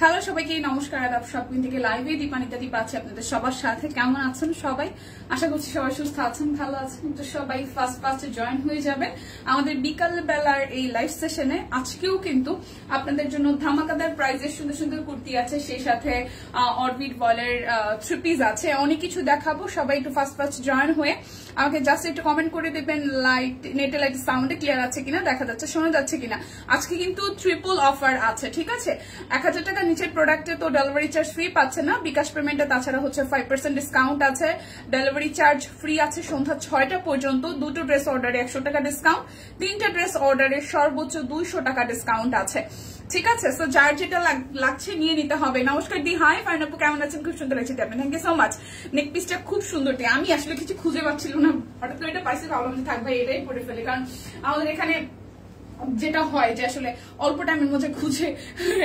Hello সবাইকে নমস্কার আদাব শপিং থেকে লাইভে দীপানিতা দীপ আছে আপনাদের সবার সাথে। কেমন আছেন সবাই? আশা করছি সবাই সুস্থ আছেন, ভালো আছেন। তো সবাই ফার্স্ট জয়েন হয়ে যাবেন আমাদের বিকাল বেলার এই লাইভ সেশনে। আজকেও কিন্তু আপনাদের জন্য ধামাকাদার প্রাইজের সুন্দর সুন্দর কুর্তি আছে, সেই সাথে অরবিট বলের থ্রি পিস আছে, অনেক কিছু দেখাবো। সবাই একটু ফার্স্ট জয়েন হয়ে আমাকে জাস্ট একটু কমেন্ট করে দেবেন লাইট নেটে লাইট সাউন্ডে ক্লিয়ার আছে কিনা, দেখা যাচ্ছে শোনা যাচ্ছে কিনা। আজকে কিন্তু ট্রিপল অফার আছে, ঠিক আছে। 1000 টাকা নিচের প্রোডাক্টে তো ডেলিভারি চার্জ ফ্রি পাচ্ছে না বিকাশ পেমেন্টে, তাছাড়া হচ্ছে 5% ডিসকাউন্ট আছে, ডেলিভারি চার্জ ফ্রি আছে সন্ধ্যা 6টা পর্যন্ত। দুটো ড্রেস অর্ডারে 100 টাকা ডিসকাউন্ট, 3টা ড্রেস অর্ডারে সর্বোচ্চ 200 টাকা ডিসকাউন্ট আছে, ঠিক আছে। সো যার যেটা লাগছে নিয়ে নিতে হবে। নমস্কার দি, হাই ফাইন আপু, কেমন আছেন? খুব সুন্দর লাগছে আপনি, থ্যাংক ইউ সো মাচ। নেক পিসটা খুব সুন্দর। আমি আসলে কিছু খুঁজে পাচ্ছিল না, হঠাৎ করে এটা পাইছি, ভাবলাম যে থাকবে এটাই পরে ফেলে, কারণ আমাদের এখানে যেটা হয় যে আসলে অল্প টাইমের মধ্যে খুঁজে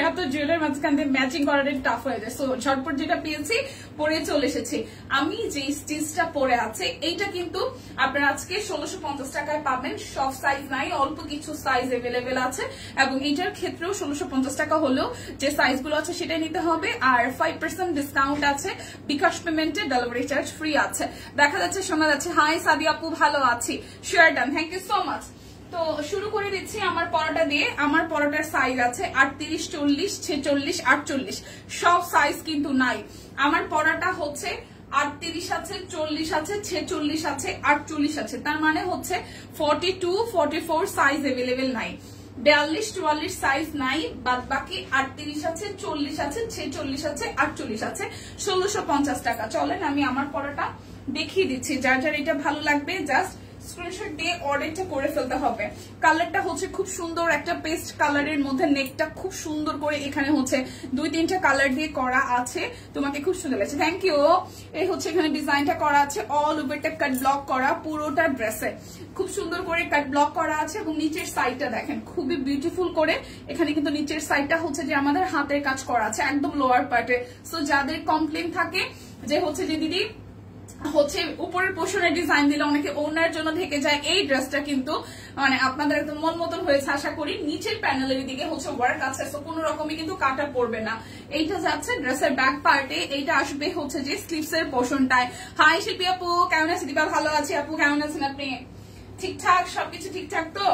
এত জুয়েলের মাঝখান দিয়ে ম্যাচিং করাটা টাফ হয়ে যায়। সো ঝটপট যেটা পেয়েছি পরে চলে এসেছি। আমি যে স্টিচটা পরে আছে এইটা কিন্তু আপনারা আজকে 1650 টাকায় পাবেন। সব সাইজ নাই, অল্প কিছু সাইজ এভেলেবেল আছে, এবং এইটার ক্ষেত্রেও 1650 টাকা হলেও যে সাইজগুলো আছে সেটাই নিতে হবে। আর 5% ডিসকাউন্ট আছে, বিকাশ পেমেন্টে ডেলিভারি চার্জ ফ্রি আছে। দেখা যাচ্ছে, শোনা যাচ্ছে। হাই সাদি আপু, ভালো আছি, share done, thank you so much. তো শুরু করে দিচ্ছি আমার পরাটা দিয়ে। আমার পরাটার সাইজ আছে 38, 40, 46, 48, সব সাইজ কিন্তু নাই। আমার পরাটা হচ্ছে 38 আছে, 40 আছে, 46 আছে, 48 আছে, তার মানে হচ্ছে 42, 44 সাইজ এভেলেবেল নাই। 42, 44 সাইজ নাই, বাদ বাকি 38 আছে, 40 আছে, 46 আছে, 48 আছে, 1650 টাকা। চলেন আমি আমার পরাটা দেখিয়ে দিচ্ছি। যার যার এটা ভালো লাগবে জাস্ট স্ক্রিনশট দিয়ে অর্ডারটা করে ফেলতে হবে। কালারটা হচ্ছে খুব সুন্দর একটা পেস্ট কালারের মধ্যে, নেকটা খুব সুন্দর করে এখানে হচ্ছে 2-3টা কালার দিয়ে করা আছে। তোমাকে খুব সুন্দর লাগছে, থ্যাংক ইউ। এই হচ্ছে এখানে ডিজাইনটা করা আছে, অল ওভারটা কাট ব্লক করা, পুরোটা ড্রেসে খুব সুন্দর করে কাট ব্লক করা আছে। এবং নিচের সাইডটা দেখেন খুবই বিউটিফুল করে, এখানে কিন্তু নিচের সাইডটা হচ্ছে যে আমাদের হাতের কাজ করা আছে একদম লোয়ার পার্টে। সো যাদের কমপ্লেন থাকে যে হচ্ছে যে দিদি হচ্ছে উপরের পোর্শনের ডিজাইন দিলে অনেকে ওনার জন্য ঢেকে যায়, এই ড্রেসটা কিন্তু মানে আপনাদের একদম মন মতন হয়েছে আশা করি। নিচের প্যানেলের দিকে হচ্ছে ওয়ার্ক আছে, তো কোনো রকমই কিন্তু কাটা পড়বে না। এইটা যাচ্ছে ড্রেসের ব্যাক পার্টে, এইটা আসবে হচ্ছে যে স্লিভস এর পোর্শনটায়। হাই শিল্পী আপু, কেমন আছি? দীপা ভালো আছি আপু, কেমন আছেন আপনি? ঠিকঠাক, সবকিছু ঠিকঠাক তো?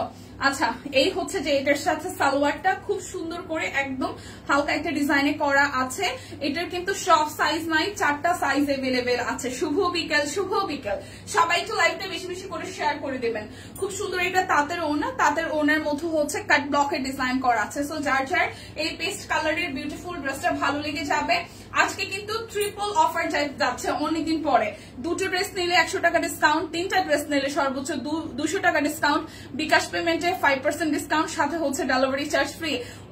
আচ্ছা, এই হচ্ছে যে এটার সাথে সালোয়ারটা খুব সুন্দর করে একদম হালকা একটা ডিজাইনে করা আছে। এটার কিন্তু সব সাইজ নাই, 4টা সাইজ এভেলেবেল আছে। শুভ বিকেল, শুভ বিকেল। সবাই একটু লাইভটা বেশি বেশি করে শেয়ার করে দেবেন। খুব সুন্দর এটা তাঁতের ওড়না, তাঁতের ওড়নার মধ্যে হচ্ছে কাট ব্লকের ডিজাইন করা আছে। সো যার যার এই পেস্ট কালারের বিউটিফুল ড্রেসটা ভালো লেগে যাবে। আজকে কিন্তু ট্রিপল অফার যাচ্ছে অনেকদিন পরে। দুটো ড্রেস নিলে 100 টাকা ডিসকাউন্ট, 3টা ড্রেস নিলে সর্বোচ্চ 200 টাকা ডিসকাউন্ট, বিকাশ পেমেন্টে 5% ডিসকাউন্ট, সাথে হচ্ছে ডেলিভারি চার্জ ফ্রি।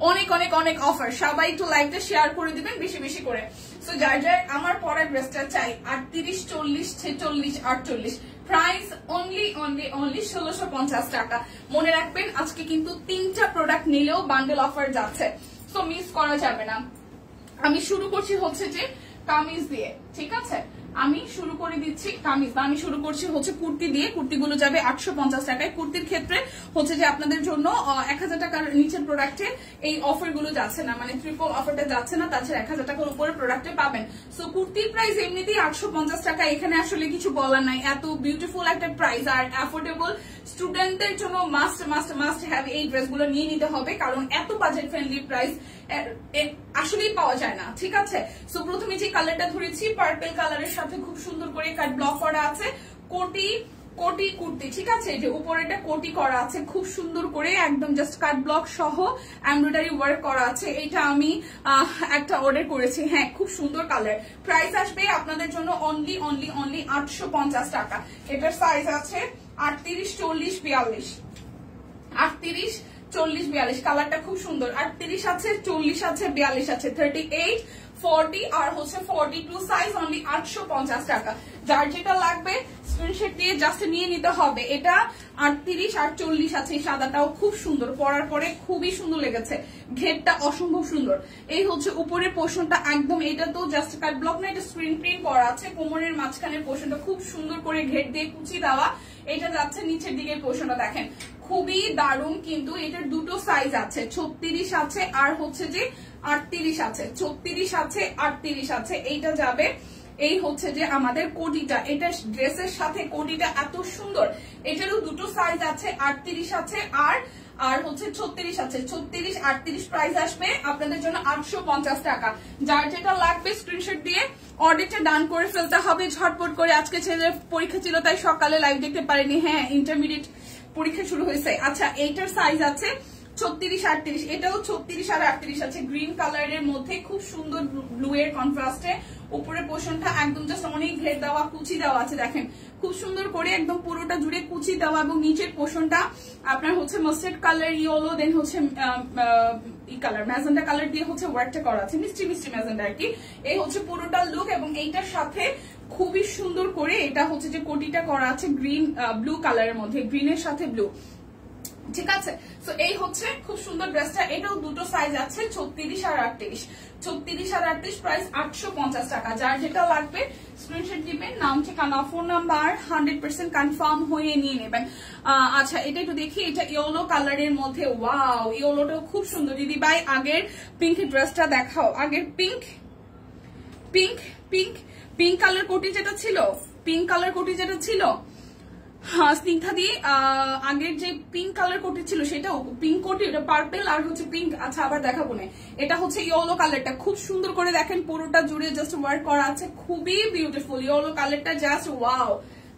অনেক অনেক অনেক অফার। সবাই একটু লাইভটা শেয়ার করে দিবেন বেশি বেশি করে। সো যার যার আমার পরের ড্রেসটা চাই 38, 40, 46, 48, প্রাইস অনলি 1650 টাকা। মনে রাখবেন আজকে কিন্তু 3টা প্রোডাক্ট নিলেও বান্ডেল অফার যাচ্ছে, সো মিস করা যাবে না। আমি শুরু করছি হচ্ছে যে কামিজ দিয়ে, ঠিক আছে। আমি শুরু করে দিচ্ছি কামিজ, আমি শুরু করছি হচ্ছে কুর্তি দিয়ে। কুর্তিগুলো যাবে 850 টাকায়। কুর্তির ক্ষেত্রে হচ্ছে যে আপনাদের জন্য 1000 টাকার নিচের প্রোডাক্টে এই অফার গুলো যাচ্ছে না, মানে ট্রিপল অফারটা যাচ্ছে না, তাছাড়া 1000 টাকার উপরে প্রোডাক্টে পাবেন। সো কুর্তির প্রাইস এমনিতেই 850 টাকা, এখানে আসলে কিছু বলার নাই। এত বিউটিফুল একটা প্রাইস আর অ্যাফোর্ডেবল, স্টুডেন্টদের জন্য মাস্ট মাস্ট মাস্ট হ্যাভ এই ড্রেসগুলো নিয়ে নিতে হবে, কারণ এত বাজেট ফ্রেন্ডলি প্রাইস আসলেই পাওয়া যায় না, ঠিক আছে। সো প্রথমে যে কালারটা ধরেছি পার্পল কালারের সাথে খুব সুন্দর করে কাট ব্লক করা আছে, কোটি কোটি কুর্তি, ঠিক আছে। যে উপরে একটা কোটি করা আছে খুব সুন্দর করে, একদম জাস্ট কাট ব্লক সহ এমব্রয়ডারি ওয়ার্ক করা আছে। এটা আমি একটা অর্ডার করেছি, হ্যাঁ খুব সুন্দর কালার। প্রাইস আসবে আপনাদের জন্য অনলি 850 টাকা। এটার সাইজ আছে 38, 40, 42, 38, 40, 42। কালারটা খুব সুন্দর। 38 আছে, 40 আছে, 42 আছে, 38, 40 আর হচ্ছে 42 সাইজ, অনলি 850 টাকা। যার যেটা লাগবে স্ক্রিনশট দিয়ে জাস্ট নিয়ে নিতে হবে। এটা 38 আর 40 আছে, সাদাটাও খুব সুন্দর, পরার পরে খুবই সুন্দর লেগেছে, ঘেরটা অসম্ভব সুন্দর। এই হচ্ছে উপরের পোর্শনটা একদম, এটা তো জাস্ট কাট ব্লক না, এটা স্ক্রিন প্রিন্ট করা আছে। কোমরের মাঝখানের পোর্শনটা খুব সুন্দর করে ঘের দিয়ে কুচি দেওয়া। এটা যাচ্ছে নিচের দিকের পোর্শনটা দেখেন খুবই দারুণ, কিন্তু এটার দুটো সাইজ আছে, 36 আছে আর হচ্ছে যে 38 আছে, 34 আছে, 38 আছে। এইটা যাবে, এই হচ্ছে যে আমাদের কোটিটা, এটা ড্রেসের সাথে কোটিটা এত সুন্দর। এটারও দুটো সাইজ আছে, 38 আছে আর হচ্ছে 36 আছে। 36 38 প্রাইস আসবে আপনাদের জন্য 850 টাকা। যার যেটা লাগবে স্ক্রিনশট দিয়ে অর্ডারটা ডান করে ফেলতে হবে ঝটপট করে। আজকে ছেলের পরীক্ষা ছিল তাই সকালে লাইভ দেখতে পারিনি। হ্যাঁ, ইন্টারমিডিয়েট পরীক্ষা শুরু হয়েছে। আচ্ছা, এইটার সাইজ আছে 36 38, এটাও 36 আর 38 আছে। গ্রিন কালারের মধ্যে খুব সুন্দর ব্লু এর কন্ট্রাস্টে উপরের পোর্শনটা একদম জাস্ট অনেক ঘের দেওয়া, কুচি দেওয়া আছে। দেখেন খুব সুন্দর করে একদম পুরোটা জুড়ে কুচি দেওয়া, এবং নিচের পোর্শনটা আপনার হচ্ছে মাস্টার্ড কালার, ইয়েলো, দেন হচ্ছে ই কালার ম্যাজেন্টা কালার দিয়ে হচ্ছে ওয়ার্কটা করা আছে, মিষ্টি মিষ্টি ম্যাজেন্টা আর কি। এই হচ্ছে পুরোটা লুক, এবং এইটার সাথে খুবই সুন্দর করে এটা হচ্ছে যে কোটিটা করা আছে গ্রিন ব্লু কালারের মধ্যে, গ্রিনের সাথে ব্লু। ঠিক আছে, তো এই হচ্ছে খুব সুন্দর ড্রেসটা। এটাও দুটো সাইজ আছে, 36 আর 38। 36 আর 38 প্রাইস 850 টাকা। যার যেটা লাগবে স্ক্রিনশট দিবেন, নাম ঠিকানা ফোন নাম্বার 100% কনফার্ম হয়ে নিয়ে নেবেন। আচ্ছা, এটা একটু দেখি, এটা ইয়েলো কালারের মধ্যে। ওয়াও, ইয়েলোটাও খুব সুন্দর। দিদি ভাই আগের পিঙ্ক ড্রেসটা দেখাও, আগের pink pink pink pink colour কোটি যেটা ছিল, পিঙ্ক কালার কোটি যেটা ছিল, হ্যাঁ স্নিগ্ধা দি, আগের যে পিঙ্ক কালার কোটি ছিল সেটাও পিঙ্ক কোটি, এটা পার্পেল আর হচ্ছে পিঙ্ক। আচ্ছা, আবার দেখাবো না। এটা হচ্ছে ইয়েলো কালারটা, খুব সুন্দর করে দেখেন পুরোটা জুড়ে জাস্ট ওয়ার্ক করা আছে, খুবই বিউটিফুল ইয়েলো কালারটা, জাস্ট ওয়াও।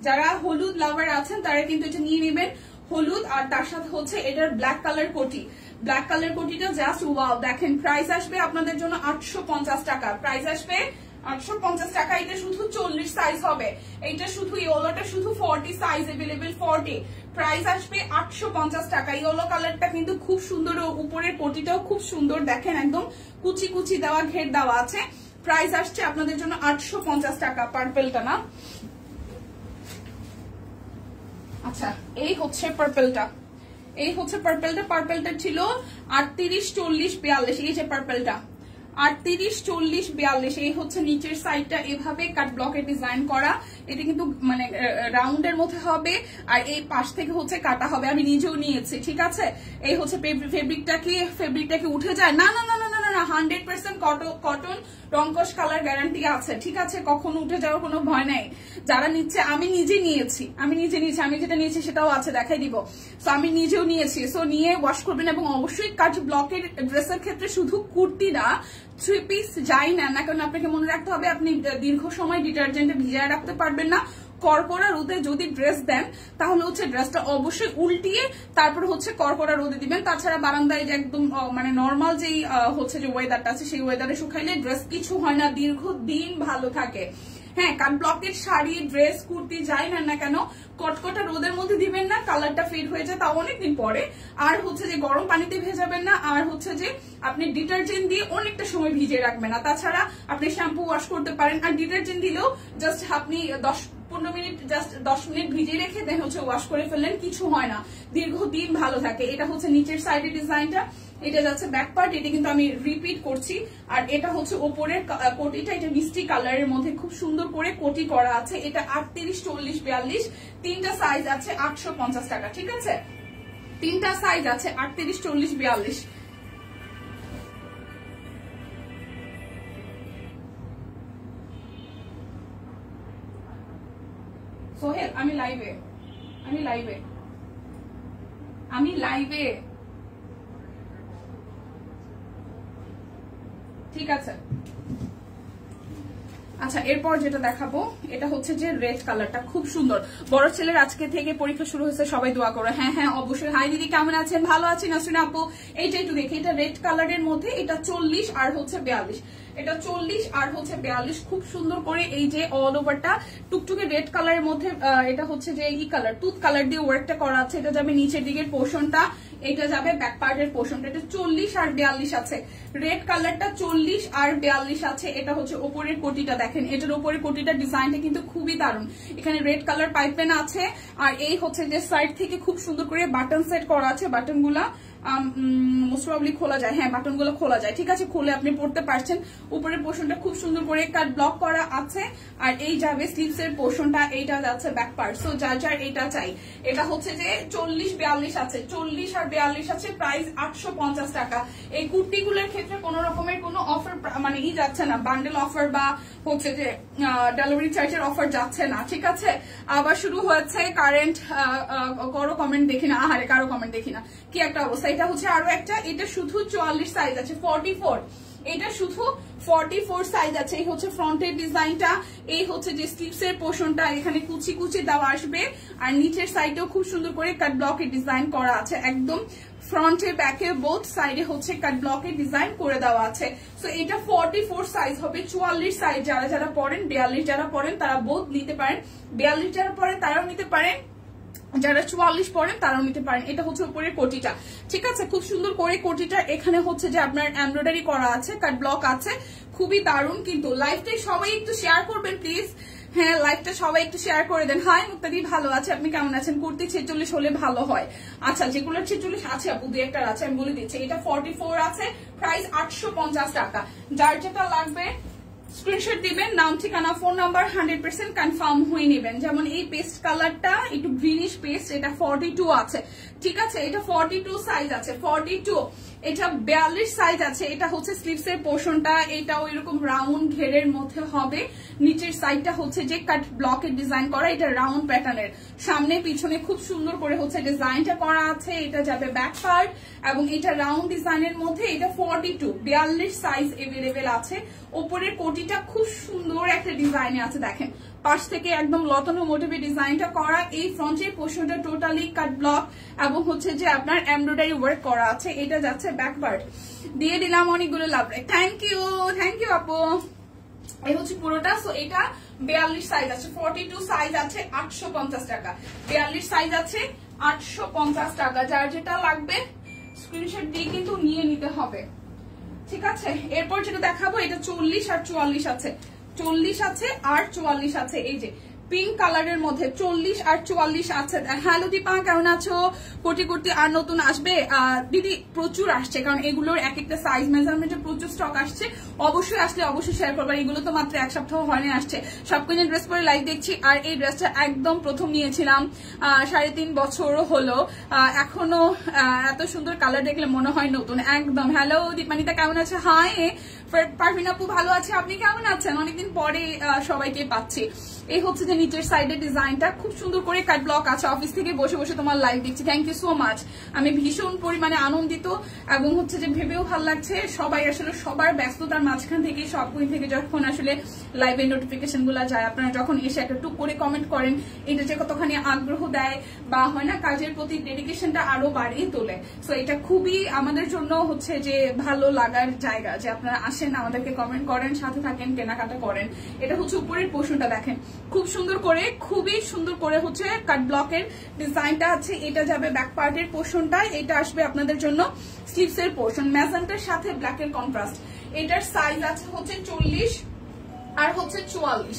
যারা হলুদ লাভার আছেন তারা কিন্তু এটা নিয়ে নেবেন, হলুদ আর তার সাথে হচ্ছে এটার ব্ল্যাক কালার কোটি, ব্ল্যাক কালার কোটিটা জাস্ট ওয়াও। দেখেন প্রাইস আসবে আপনাদের জন্য 850 টাকা, প্রাইস আসবে 850 টাকা। এটা শুধু 40 সাইজ হবে, এইটা শুধু ইয়েলোটা শুধু 40 সাইজ अवेलेबल 40, প্রাইস আসবে 850 টাকা। ইয়েলো কালারটা কিন্তু খুব সুন্দর, উপরের কোটিটাও খুব সুন্দর, দেখেন একদম কুচি কুচি দেওয়া, ঘের দেওয়া আছে। প্রাইস আসছে আপনাদের জন্য 850 টাকা। পার্পলটা না, আচ্ছা এই হচ্ছে পার্পলটা, এই হচ্ছে পার্পলটা। পার্পলটা ছিল 38 40 42, এই যে পার্পলটা 38 40 42। এই হচ্ছে নিচের সাইডটা এভাবে কাট ব্লকের ডিজাইন করা, এটা কিন্তু মানে রাউন্ডের মধ্যে হবে, আর এই পাশ থেকে হচ্ছে কাটা হবে। আমি নিজেও নিয়েছি, ঠিক আছে। এই হচ্ছে ফেব্রিকটা কি উঠে যায়? না না না না না না, 100% কটন, রংকশ কালার গ্যারান্টি আছে, ঠিক আছে। কখনো উঠে যাওয়ার কোনো ভয় নাই। যারা নিচ্ছে, আমি নিজে নিয়েছি, আমি যেটা নিয়েছি সেটাও আছে, দেখাই দিব। সো আমি নিজেও নিয়েছি, সো নিয়ে ওয়াশ করবেন। এবং অবশ্যই কাট ব্লকের ড্রেসের ক্ষেত্রে শুধু কুর্তি না, 3 পিস যাই না না, কারণ আপনাকে মনে রাখতে হবে আপনি দীর্ঘ সময় ডিটারজেন্টে ভিজিয়ে রাখতে পারবেন না। কড়কড়া রোদে যদি ড্রেস দেন তাহলে হচ্ছে ড্রেসটা অবশ্যই উল্টিয়ে তারপর হচ্ছে কড়কড়া রোদে দিবেন। তাছাড়া বারান্দায় যে একদম মানে নর্মাল যেই হচ্ছে যে ওয়েদারটা আছে সেই ওয়েদারে শুকাইলে ড্রেস কিছু হয় না, দীর্ঘদিন ভালো থাকে। হ্যাঁ, কাট ব্লকের শাড়ি, ড্রেস, কুর্তি যাই নেন না কেন কটকটা রোদের মধ্যে দিবেন না, কালারটা ফেড হয়ে যায়, তাও অনেকদিন পরে। আর হচ্ছে যে গরম পানিতে ভেজাবেন না, আর হচ্ছে যে আপনি ডিটারজেন্ট দিয়ে অনেকটা সময় ভিজিয়ে রাখবেন না। তাছাড়া আপনি শ্যাম্পু ওয়াশ করতে পারেন, আর ডিটারজেন্ট দিলেও জাস্ট আপনি 10-15 মিনিট, জাস্ট 10 মিনিট ভিজিয়ে রেখে দেন হচ্ছে ওয়াশ করে ফেললেন, কিছু হয় না, দীর্ঘদিন ভালো থাকে। এটা হচ্ছে নিচের সাইডের ডিজাইনটা, এটা যাচ্ছে ব্যাক পার্ট, এটা কিন্তু আমি রিপিট করছি। আর এটা হচ্ছে ওপরের কোটিটা, এটা মিষ্টি কালারের মধ্যে খুব সুন্দর করে কোটি করা আছে। এটা 38 40 42, তিনটা সাইজ আছে, 850 টাকা, ঠিক আছে। তিনটা সাইজ আছে, 38 40 42। সোহেল, আমি লাইভে ঠিক আছে। আচ্ছা, এরপর যেটা দেখাবো এটা হচ্ছে যে রেড কালারটা, খুব সুন্দর। বড় ছেলের আজকে থেকে পরীক্ষা শুরু হয়েছে, সবাই দোয়া করো। হ্যাঁ হ্যাঁ অবশ্যই। হাই দিদি, কেমন আছেন? ভালো আছি নাসরিন আপু। এইটা একটু দেখি, এটা রেড কালারের মধ্যে, এটা 40 আর হচ্ছে 42, এটা 40 আর হচ্ছে 42। খুব সুন্দর করে এই যে অল ওভারটা টুকটুকে রেড কালারের মধ্যে, এটা হচ্ছে যে ই কালার, টুথ কালার দিয়ে ওয়ার্কটা করা আছে। এটা যাবে নিচের দিকের পোর্শনটা, এটা যাবে ব্যাক পার্টের পোর্শনটা। এটা 40 আর 42 আছে, রেড কালারটা 40 আর 42 আছে। এটা হচ্ছে ওপরের কোটিটা, দেখেন এটার ওপরের কোটিটা ডিজাইনটা কিন্তু খুবই দারুণ। এখানে রেড কালার পাইপেন আছে, আর এই হচ্ছে যে সাইড থেকে খুব সুন্দর করে বাটন সেট করা আছে, বাটনগুলা মোস্ট প্রবাবলি খোলা যায়, হ্যাঁ বাটন গুলো খোলা যায়, ঠিক আছে, খুলে আপনি পড়তে পারছেন। উপরের পোর্শনটা খুব সুন্দর করে কাট ব্লক করা আছে, আর এই যাবে স্লিভস এর পোর্শনটা, এইটা যাচ্ছে ব্যাক পার্ট। সো যার যার এটা চাই, এটা হচ্ছে যে 40-42 আছে, 40 আর 42 আছে, প্রাইস 850 টাকা। এই কুর্তিগুলোর ক্ষেত্রে কোন রকমের কোনো অফার মানে যাচ্ছে না, বান্ডেল অফার বা হচ্ছে যে ডেলিভারি চার্জের অফার যাচ্ছে না, ঠিক আছে। আবার শুরু হয়েছে কারেন্ট, কারো কমেন্ট দেখি না, আহারে কারো কমেন্ট দেখি না, কি একটা অবস্থা। এটা হচ্ছে আরো একটা, এটা শুধু 44 সাইজ আছে, 44, এটা শুধু 44 সাইজ আছে। এই হচ্ছে ফ্রন্টের ডিজাইনটা, এই হচ্ছে যে স্লিভস এর পোর্শনটা, এখানে কুচি কুচি দেওয়া আসবে, আর নিচের সাইডেও খুব সুন্দর করে কাট ব্লকের ডিজাইন করা আছে, একদম ফ্রন্টে ব্যাকে বোথ সাইডে হচ্ছে কাট ব্লকের ডিজাইন করে দেওয়া আছে। সো এটা 44 সাইজ হবে। 44 সাইজ যারা যারা পড়েন, 42 যারা পড়েন তারা বোথ নিতে পারেন, 42 যারা পড়েন তারাও নিতে পারেন, যারা 44 পড়েন তারাও নিতে পারেন। এটা হচ্ছে উপরের কোটিটা, ঠিক আছে, খুব সুন্দর করে কোটিটা, এখানে হচ্ছে যে আপনার এমব্রয়ডারি করা আছে, কাট ব্লক আছে, খুবই দারুণ। কিন্তু লাইভটা সবাই একটু শেয়ার করবেন প্লিজ, হ্যাঁ লাইভটা সবাই একটু শেয়ার করে দেন। হাই মুক্তাদি, ভালো আছে, আপনি কেমন আছেন? কুর্তি 46 হলে ভালো হয়। আচ্ছা, যেগুলো 46 আছে আপু দু একটা আছে, আমি বলে দিচ্ছি। এটা 44 আছে, প্রাইস 850 টাকা। যার যেটা লাগবে স্ক্রিনশট দিবেন, নাম ঠিকানা ফোন নাম্বার 100% কনফার্ম হয়ে নেবেন। যেমন এই পেস্ট কালারটা একটু গ্রিনিশ পেস্ট, এটা 42 আছে, ঠিক আছে, এটা 42 সাইজ আছে, 42। এটা 42 সাইজ আছে। এটা হচ্ছে স্লিভস এর পোর্শনটা, এটাও এরকম রাউন্ড ঘেরের মধ্যে হবে, নিচের সাইডটা হচ্ছে যে কাট ব্লকের ডিজাইন করা, এটা রাউন্ড প্যাটার্নের, সামনে পিছনে খুব সুন্দর করে হচ্ছে ডিজাইনটা করা আছে। এটা যাবে ব্যাক পার্ট, এবং এটা রাউন্ড ডিজাইনের মধ্যে, এটা 42 সাইজ এভেলেবেল আছে। উপরের কোটিটা খুব সুন্দর একটা ডিজাইনে আছে, দেখেন পাশ থেকে একদম লতানো মোটিভে ডিজাইনটা করা। এই ফ্রন্টের পোর্শনটা টোটালি কাট ব্লক এবং হচ্ছে যে আপনার এমব্রয়ডারি ওয়ার্ক করা আছে। এটা যাচ্ছে ব্যাক পার্ট, দিয়ে দিলাম অনেকগুলো লাভ। থ্যাংক ইউ আপু। এই হচ্ছে পুরোটা। সো এটা 42 সাইজ আছে, 42 সাইজ আছে, 850 টাকা। 42 সাইজ আছে, 850 টাকা। যার যেটা লাগবে স্ক্রিনশট দিয়ে কিন্তু নিয়ে নিতে হবে, ঠিক আছে। এরপর যেটা দেখাবো, এটা 40 আর 44 আছে, 40 আছে আর 44 আছে। এই যে পিঙ্ক কালারের মধ্যে 40 আর 44 আছে। হ্যালো দীপা, কেমন আছো? কোটি কোটি আর নতুন আসবে দিদি? প্রচুর আসছে, কারণ এগুলোর এক একটা সাইজ মেজারমেন্টে প্রচুর স্টক আসছে। অবশ্যই আসলে অবশ্যই শেয়ার করবার। এগুলো তো মাত্র এক সপ্তাহ হয়নি আসছে। সবকিছু ড্রেস পরে লাইভ দেখছি, আর এই ড্রেসটা একদম প্রথম নিয়েছিলাম, 3.5 বছর হলো, এখনো এত সুন্দর কালার দেখলে মনে হয় নতুন একদম। হ্যালো দীপানিতা, কেমন আছে? হাই পারভিন আপু, ভালো আছে, আপনি কেমন আছেন? অনেকদিন পরে সবাইকে পাচ্ছি। এই হচ্ছে যে নিচের সাইডের ডিজাইনটা, খুব সুন্দর করে কাট ব্লক আছে। অফিস থেকে বসে বসে তোমার লাইভ দেখছি, থ্যাংক ইউ সো মাচ। আমি ভীষণ পরিমাণে আনন্দিত, এবং হচ্ছে যে ভেবেও ভালো লাগছে। সবাই আসলে সবার ব্যস্ততার মাঝখান থেকে, সবগুলি থেকে যখন আসলে লাইভের নোটিফিকেশন গুলা যায়, আপনারা যখন এসে একটা টুক করে কমেন্ট করেন, এটা যে কতখানি আগ্রহ দেয় বা হয় না, কাজের প্রতি ডেডিকেশনটা আরো বাড়িয়ে তোলে। সো এটা খুবই আমাদের জন্য হচ্ছে যে ভালো লাগার জায়গা, যে আপনারা আসেন, আমাদেরকে কমেন্ট করেন, সাথে থাকেন, কেনাকাটা করেন। এটা হচ্ছে উপরের পোর্শনটা, দেখেন খুব সুন্দর করে, খুবই সুন্দর করে হচ্ছে কাট ব্লকের ডিজাইনটা আছে। এটা যাবে ব্যাক পার্টের পোর্শনটা, এটা আসবে আপনাদের জন্য স্লিভস এর পোর্শন, ম্যাজেন্টার সাথে ব্ল্যাকের কন্ট্রাস্ট। এটার সাইজ আছে হচ্ছে 40 আর হচ্ছে 44,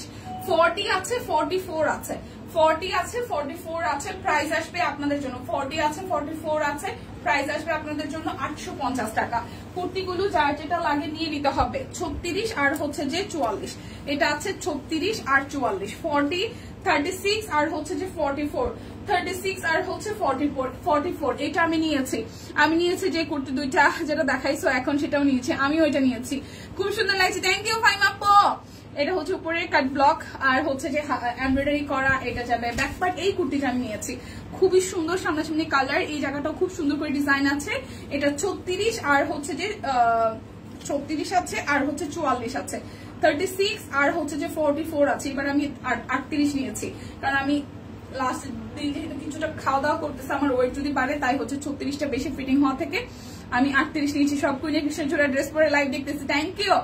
40 আছে, 44 আছে, 40 আছে, 44 আছে। প্রাইস আসবে আপনাদের জন্য 40 আছে, 44 আছে, প্রাইস আসবে আপনাদের জন্য 850 টাকা। কুর্তিগুলো যার যেটা লাগে নিয়ে নিতে হবে। 36 আর হচ্ছে যে 44, এটা আছে 36 আর 44, 40, 36 আর হচ্ছে যে 44, 36 আর হচ্ছে 44। এটা আমি নিয়েছি যে কুর্তি দুইটা যেটা দেখাইছো এখন, সেটাও নিয়েছি, আমিও এটা নিয়েছি, খুব সুন্দর লাগছে। থ্যাংক ইউ ফাইম আপু। এটা হচ্ছে উপরে কাট ব্লক আর হচ্ছে যে এমব্রয়ডারি করা। এটা যাবে ব্যাক পার্ট। এই কুর্তিটা আমি নিয়েছি, খুবই সুন্দর সামনাসামনি কালার, এই জায়গাটাও খুব সুন্দর করে ডিজাইন আছে। এটা 36 আর হচ্ছে যে 36 আছে আর হচ্ছে 44 আছে, 36 আর হচ্ছে যে 44 আছে। এবার আমি 38 নিয়েছি, কারণ আমি লাস্ট দিন যেহেতু কিছুটা খাওয়া দাওয়া করতেছে, আমার ওয়েট যদি বাড়ে, তাই হচ্ছে 36টা বেশি ফিটিং হওয়া থেকে আমি 38 নিয়েছি। সব কুইনে কৃষ্ণচূড়া ড্রেস পরে লাইভ দেখতেছি, thank you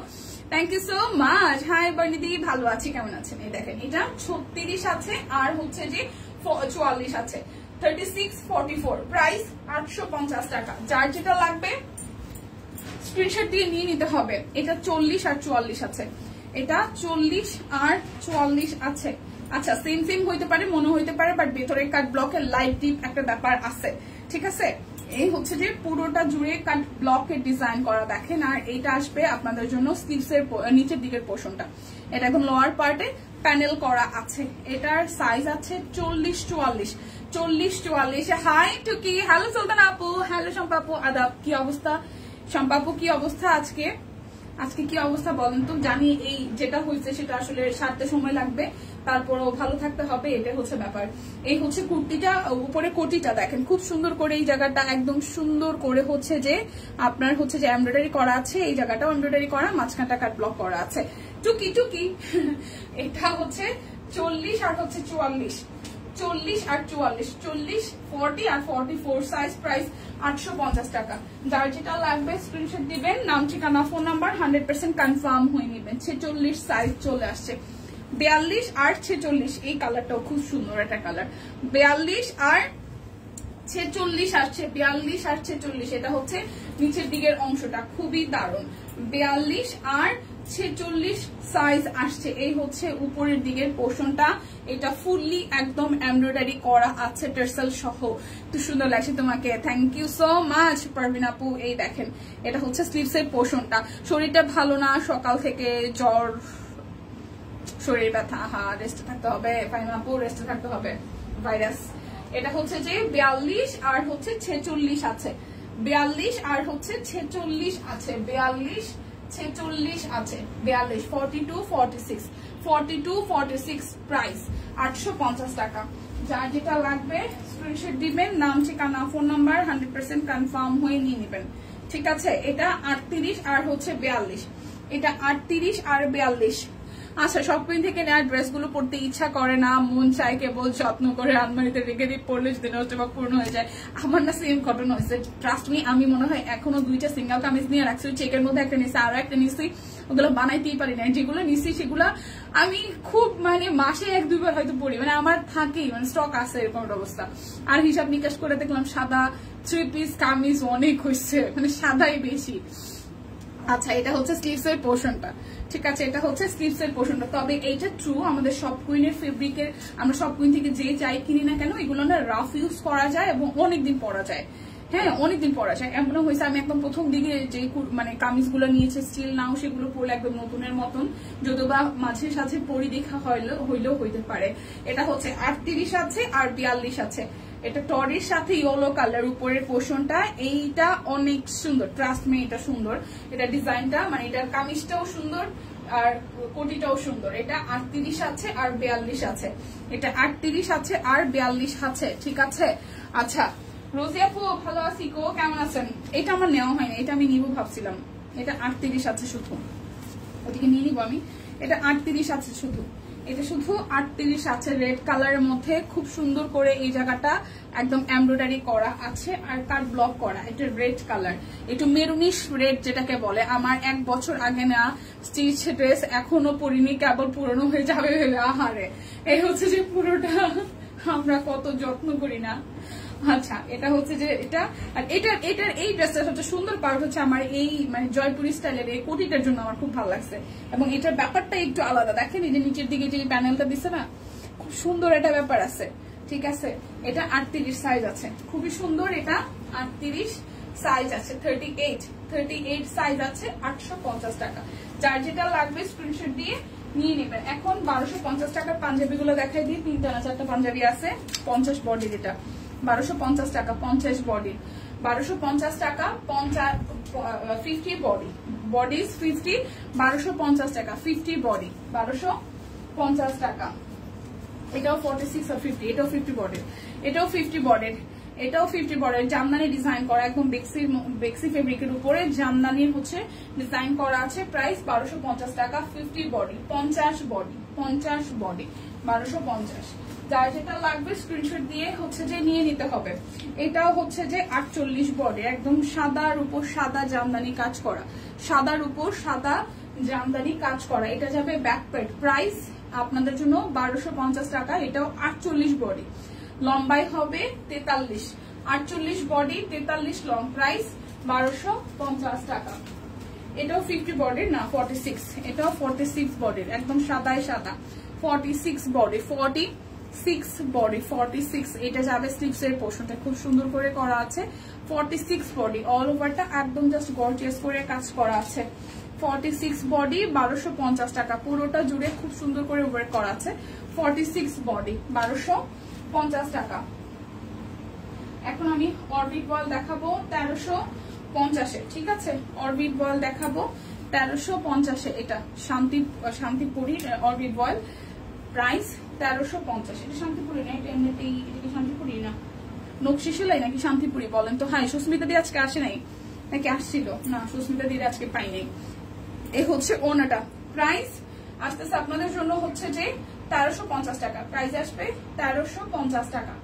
so much. Hi বর্ণিদি, ভালো আছি, কেমন আছেন? এই দেখেন, এটা 36 আছে আর হচ্ছে যে 44 আছে, 36, 44, প্রাইস 850 টাকা। যার যেটা লাগবে স্ক্রিনশট দিয়ে নিয়ে নিতে হবে। এটা 40 আর 44 আছে, এটা 40 আর 44 আছে। আচ্ছা, সেম হইতে পারে, মনে হইতে পারে, বাট ভেতরে কাট ব্লকের লাইট ডিপ একটা ব্যাপার আছে, ঠিক আছে। এই হচ্ছে যে পুরোটা জুড়ে কাট ব্লকের ডিজাইন করা দেখেন। আর এইটা আসবে আপনাদের জন্য স্লিভসের নিচের দিকের পোর্শনটা, এটা একদম লোয়ার পার্টে প্যানেল করা আছে। এটার সাইজ আছে 40-44, 40-44। হাই টুকি, হ্যালো সুলতান আপু, হ্যালো শম্পাপু, আদাব। কি অবস্থা শম্পাপু, কি অবস্থা আজকে কি অবস্থা বলেন তো? জানি এই যেটা হয়েছে সেটা আসলে সারতে সময় লাগবে, তারপরও ভালো থাকতে হবে, এটা হচ্ছে ব্যাপার। এই হচ্ছে কুর্তিটা, উপরে কোটিটা দেখেন খুব সুন্দর করে, এই জায়গাটা একদম সুন্দর করে হচ্ছে যে আপনার হচ্ছে যে এমব্রয়ডারি করা আছে, এই জায়গাটাও এমব্রয়ডারি করা, মাঝখানটা কাট ব্লক করা আছে। টুকি টুকি এটা হচ্ছে 40 আর হচ্ছে 44, 40 আর 44, 40, 40 আর 44 সাইজ, প্রাইস 850 টাকা। যার যেটা লাগবে স্ক্রিনশট দিবেন, নাম ঠিকানা ফোন নাম্বার 100% কনফার্ম হয়ে নেবেন। 46 সাইজ চলে আসছে, 42 আর 46, এই কালারটাও খুব সুন্দর একটা কালার। 42 আর 46 আসছে, 42 আর 46, এটা হচ্ছে নিচের দিকের অংশটা খুবই দারুণ। 42 আর 46 সাইজ আসছে, এই হচ্ছে উপরের দিকের পোর্শনটা, এটা ফুললি একদম এমব্রয়ডারি করা আছে টার্সেল সহ। তো সুন্দর লাগছে তোমাকে, thank you so much Parvin আপু। এই দেখেন এটা হচ্ছে স্লিভসের পোর্শনটা। শরীরটা ভালো না, সকাল থেকে জ্বর, শরীর ব্যথা, রেস্টে থাকতে হবে ফাইন আপু, রেস্টে থাকতে হবে, ভাইরাস। এটা হচ্ছে যে 42 আর হচ্ছে 46 আছে, 42 আর হচ্ছে 46 আছে, 42 46 আছে, 42, 42, 46, 42, 46, প্রাইস 850 টাকা। যার যেটা লাগবে স্ক্রিনশট দিবেন, নাম ঠিকানা ফোন নাম্বার 100% কনফার্ম হয়ে নিয়ে নেবেন, ঠিক আছে। এটা 38 আর হচ্ছে 42, এটা 38 আর 42। আচ্ছা, শপিং থেকে নেওয়ার ড্রেসগুলো পরতে ইচ্ছা করে না, মন চায় কেবল যত্ন করে আলমারিতে রেখে দিয়ে পরলে যদি নষ্ট বা পূর্ণ হয়ে যায়। আমার না সেম ঘটনা হয়েছে, ট্রাস্ট মি। আমি মনে হয় এখনো 2টা সিঙ্গেল কামিজ নিয়ে রাখছি, চেকের মধ্যে একটা নিচ্ছি, আরো একটা নিচ্ছি, ওগুলো বানাইতেই পারি না। যেগুলো নিচ্ছি সেগুলো আমি খুব মাসে 1-2 বার হয়তো পরি, আমার থাকেই, স্টক আছে, এরকম অবস্থা। আর হিসাব নিকাশ করে দেখলাম সাদা 3 পিস কামিজ অনেক হয়েছে, সাদাই বেশি। আচ্ছা, এটা হচ্ছে স্লিভসের পোর্শনটা, ঠিক আছে, এটা হচ্ছে স্লিভসের পোর্শনটা। তবে এইটা ট্রু, আমাদের সব কুইনের ফেব্রিকের, আমরা সব কুইন থেকে যে চাই কিনি না কেন, এগুলো না রাফ ইউজ করা যায় এবং অনেকদিন পরা যায়। হ্যাঁ, অনেকদিন পরা যায়। এমন হয়েছে আমি একদম প্রথম দিকে যে কামিজগুলো নিয়েছে স্টিল নাও, সেগুলো পরলে একদম নতুনের মতন, যদিও বা মাঝে সাঝে পরি দেখা হইলেও হইতে পারে। এটা হচ্ছে 38 আছে আর 42 আছে। এটা টরির সাথে ইয়েলো কালার উপরের পোর্শনটা, এইটা অনেক সুন্দর, ট্রাস্ট মি, এটা সুন্দর। এটা ডিজাইনটা এটার কামিজটাও সুন্দর আর কোটিটাও সুন্দর। এটা 38 আছে আর 42 আছে, এটা 38 আছে আর 42 আছে, ঠিক আছে। আচ্ছা, রোজি আপু ভালো আছি গো, কেমন আছেন? এটা আমার নেওয়া হয়নি, এটা আমি নিবো ভাবছিলাম। এটা 38 আছে শুধু, ওদিকে নিয়ে নিবো আমি। এটা 38 আছে শুধু, এটা শুধু 38 আছে, রেড কালারের মধ্যে খুব সুন্দর করে এই জায়গাটা একদম এমব্রয়ডারি করা আছে আর কাট ব্লক করা। এটা রেড কালার, একটু মেরুনিশ রেড যেটাকে বলে। আমার 1 বছর আগে না স্টিচ ড্রেস, এখনো পরিনি, কেবল পুরনো হয়ে যাবে ভেবে। আহারে, এই হচ্ছে যে পুরোটা আমরা কত যত্ন করি না। আচ্ছা, এটা হচ্ছে যে এটা, আর এটার এই ড্রেসটা সবচেয়ে সুন্দর পার্ট হচ্ছে আমার এই জয়পুরি স্টাইলের এই কোটিটার জন্য আমার খুব ভালো লাগছে। এবং এটার ব্যাপারটা একটু আলাদা, দেখেন এই যে নিচের দিকে যে প্যানেলটা দিচ্ছে না, খুব সুন্দর একটা ব্যাপার আছে, ঠিক আছে। এটা 38 সাইজ আছে, খুবই সুন্দর। এটা 38 সাইজ আছে, 38 সাইজ আছে, 850 টাকা। যার যেটা লাগবে স্ক্রিনশট দিয়ে নিয়ে নেবেন। এখন 1250 টাকার পাঞ্জাবি গুলো দেখাই দিই, 3টা না 4টা পাঞ্জাবি আছে, 50 বডি, যেটা 1250 টাকা, 50 বডি, 1250 টাকা, 50 বডি, বডিজ 50, 1250 টাকা, 50 বডি, 1250 টাকা। এটাও 46 আর 50, এটাও 50 বডির, এটাও 50 বডির, এটাও 50 বডির। জামদানি ডিজাইন করা, একদম বেক্সি ফেব্রিকের উপরে জামদানির হচ্ছে ডিজাইন করা আছে। প্রাইস 1250 টাকা, 50 বডি, 50 বডি, 50 বডি, 1250। যার যেটা লাগবে স্ক্রিনশট দিয়ে হচ্ছে যে নিয়ে নিতে হবে। এটাও হচ্ছে যে 48 বডি, একদম সাদার উপর সাদা জামদানি কাজ করা, সাদার উপর সাদা জামদানি কাজ করা। এটা যাবে ব্যাক প্যাড, প্রাইস আপনাদের জন্য 1250 টাকা। এটাও 48 বডি, লম্বাই হবে 43, 48 বডি 43 লং, প্রাইস 1250 টাকা। এটাও 50 বডির না 46, এটাও 46 বডির, একদম সাদায় সাদা, 46 বডি, 46 বডি 46, এটা যাবে স্লিভস এর পোর্শনটা খুব সুন্দর করে করা আছে। 46 বডি, অল ওভারটা একদম জাস্ট গর্জিয়াস করে কাজ করা আছে। 46 বডি 1250 টাকা, পুরোটা জুড়ে খুব সুন্দর করে ওয়ার্ক করা আছে। 46 বডি 1250 টাকা। এখন আমি অরবিট বল দেখাবো 1350, ঠিক আছে? অরবিট বল দেখাবো 1350, এটা শান্তিপুরি অরবিট বল, প্রাইস 1350। এটা শান্তিপুরি না, এটা এমনিতেই, এটা কি শান্তিপুরি না, নকশি সেলাই নাকি শান্তিপুরি বলেন তো? হ্যাঁ, সুস্মিতা দি আজকে আসে নাই নাকি আসছিল? না, সুস্মিতা দি আজকে পাই নাই। এই হচ্ছে ওনাটা, প্রাইস আসতেছে আপনাদের জন্য হচ্ছে যে 1350 টাকা, প্রাইস আসবে 1350 টাকা।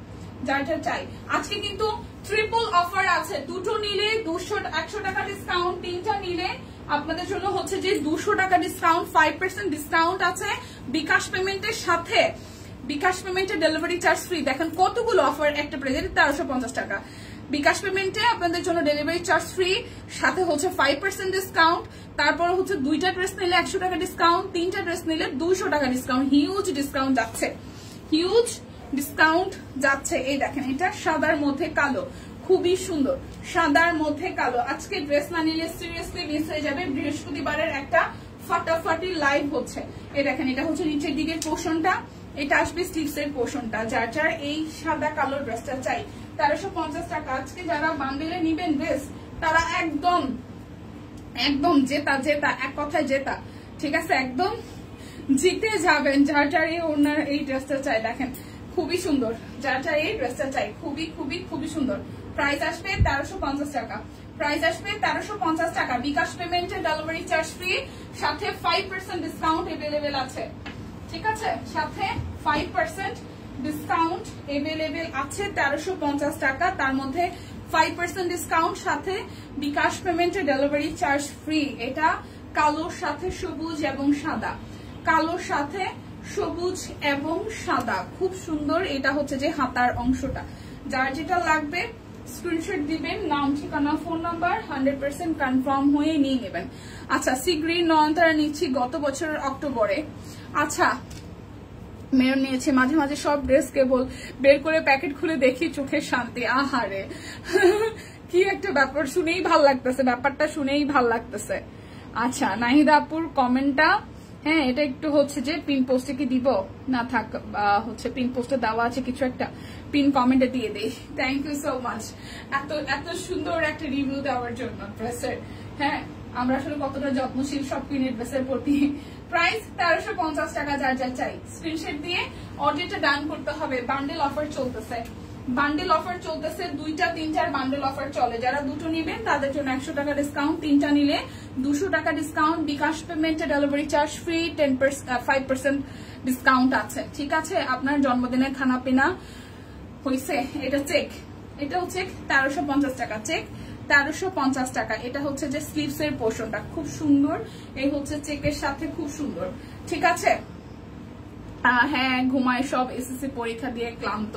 যারটা চাই, আজকে কিন্তু ট্রিপল অফার আছে, দুটো নিলে 100 টাকা ডিসকাউন্ট, তিনটা নিলে আপনাদের জন্য হচ্ছে যে 200 টাকা ডিসকাউন্ট, 5% ডিসকাউন্ট আছে বিকাশ পেমেন্টের সাথে। বিকাশ পেমেন্টে ডেলিভারি চার্জ ফ্রি। দেখেন কতগুলো অফার একটা প্রেজেন্ট, 1350 টাকা। বিকাশ পেমেন্টে আপনাদের জন্য ডেলিভারি চার্জ ফ্রি, সাথে হচ্ছে 5% ডিসকাউন্ট, তারপর হচ্ছে 2টা ড্রেস নিলে 100 টাকা ডিসকাউন্ট, 3টা ড্রেস নিলে 200 টাকা ডিসকাউন্ট। হিউজ ডিসকাউন্ট যাচ্ছে, হিউজ ডিসকাউন্ট যাচ্ছে। এই দেখেন, এটা সাদার মধ্যে কালো, খুবই সুন্দর, সাদার মধ্যে কালো। আজকে ড্রেস না নিলে সিরিয়াসলি মিস হয়ে যাবে। বৃহস্পতিবারের একটা ফাটাফাটি লাইভ হচ্ছে। এই দেখেন, এটা হচ্ছে নিচের দিকের পোর্শনটা, এটা আসবে স্লিভস এর পোর্শনটা। যার যার এই সাদা কালো ড্রেসটা চাই, 1350 টাকা। আজকে যারা বান্ডেলে নিবেন ড্রেস, তারা একদম একদম জেতা জেতা, এক কথায় জেতা, ঠিক আছে? একদম জিতে যাবেন। যার যার এই ওনার এই ড্রেসটা চাই, দেখেন খুবই সুন্দর, যার যার এই ড্রেসটা চাই, খুবই খুবই খুবই সুন্দর। প্রাইস আসবে 1350 টাকা, প্রাইস আসবে 1350 টাকা। বিকাশ পেমেন্টে ডেলিভারি চার্জ ফ্রি, সাথে 5% ডিসকাউন্ট এভেলেবেল আছে, ঠিক আছে? সাথে 5% ডিসকাউন্ট এভেলেবেল আছে, 1350 টাকা। তার মধ্যে 5% ডিসকাউন্ট, সাথে বিকাশ পেমেন্টে ডেলিভারি চার্জ ফ্রি। এটা কালোর সাথে সবুজ এবং সাদা, কালোর সাথে সবুজ এবং সাদা, খুব সুন্দর। এটা হচ্ছে যে হাতার অংশটা। যার যেটা লাগবে স্ক্রিনশট দিবেন, নাম ঠিকানা ফোন নাম্বার, 100% কনফার্ম হয়ে নিয়ে নেবেন। আচ্ছা, সি গ্রিন নয়নতারা নিচ্ছি গত বছরের অক্টোবরে। আচ্ছা, মেয়র নিয়েছে। মাঝে মাঝে সব ড্রেস কেবল বের করে প্যাকেট খুলে দেখি, চোখের শান্তি। আহারে কি একটা ব্যাপার, শুনেই ভাল লাগতেছে, ব্যাপারটা শুনেই ভাল লাগতেছে। আচ্ছা, নাহিদা আপুর কমেন্টটা, হ্যাঁ, এটা একটু হচ্ছে যে পিন পোস্টে কি দিব না থাক, হচ্ছে পিন পোস্টে দেওয়া আছে কিছু একটা, পিন কমেন্টে দিয়ে দেই। থ্যাংক ইউ সো মাচ এত এত সুন্দর একটা রিভিউ দেওয়ার জন্য ড্রেসের। হ্যাঁ, আমরা আসলে কতটা যত্নশীল সব পিনের ড্রেসের প্রতি। প্রাইস 1350 টাকা। যার যা চাই স্ক্রিনশট দিয়ে অর্ডারটা ডান করতে হবে। বান্ডেল অফার চলতেছে, বান্ডেল অফার চলতেছে, 2টা 3টার বান্ডেল অফার চলে। যারা দুটো নিবেন তাদের জন্য 100 টাকা ডিসকাউন্ট, 3টা নিলে 200 টাকা ডিসকাউন্ট। বিকাশ পেমেন্টে ডেলিভারি চার্জ ফ্রি, 5% ডিসকাউন্ট আছে, ঠিক আছে? আপনার জন্মদিনের খানা পিনা হয়েছে, এটা চেক, এটাও চেক, 1350 টাকা চেক, 1350 টাকা। এটা হচ্ছে যে স্লিভস এর পোর্শনটা খুব সুন্দর, এই হচ্ছে চেকের সাথে, খুব সুন্দর, ঠিক আছে? হ্যাঁ, ঘুমায় সব, এসএসসি পরীক্ষা দিয়ে ক্লান্ত।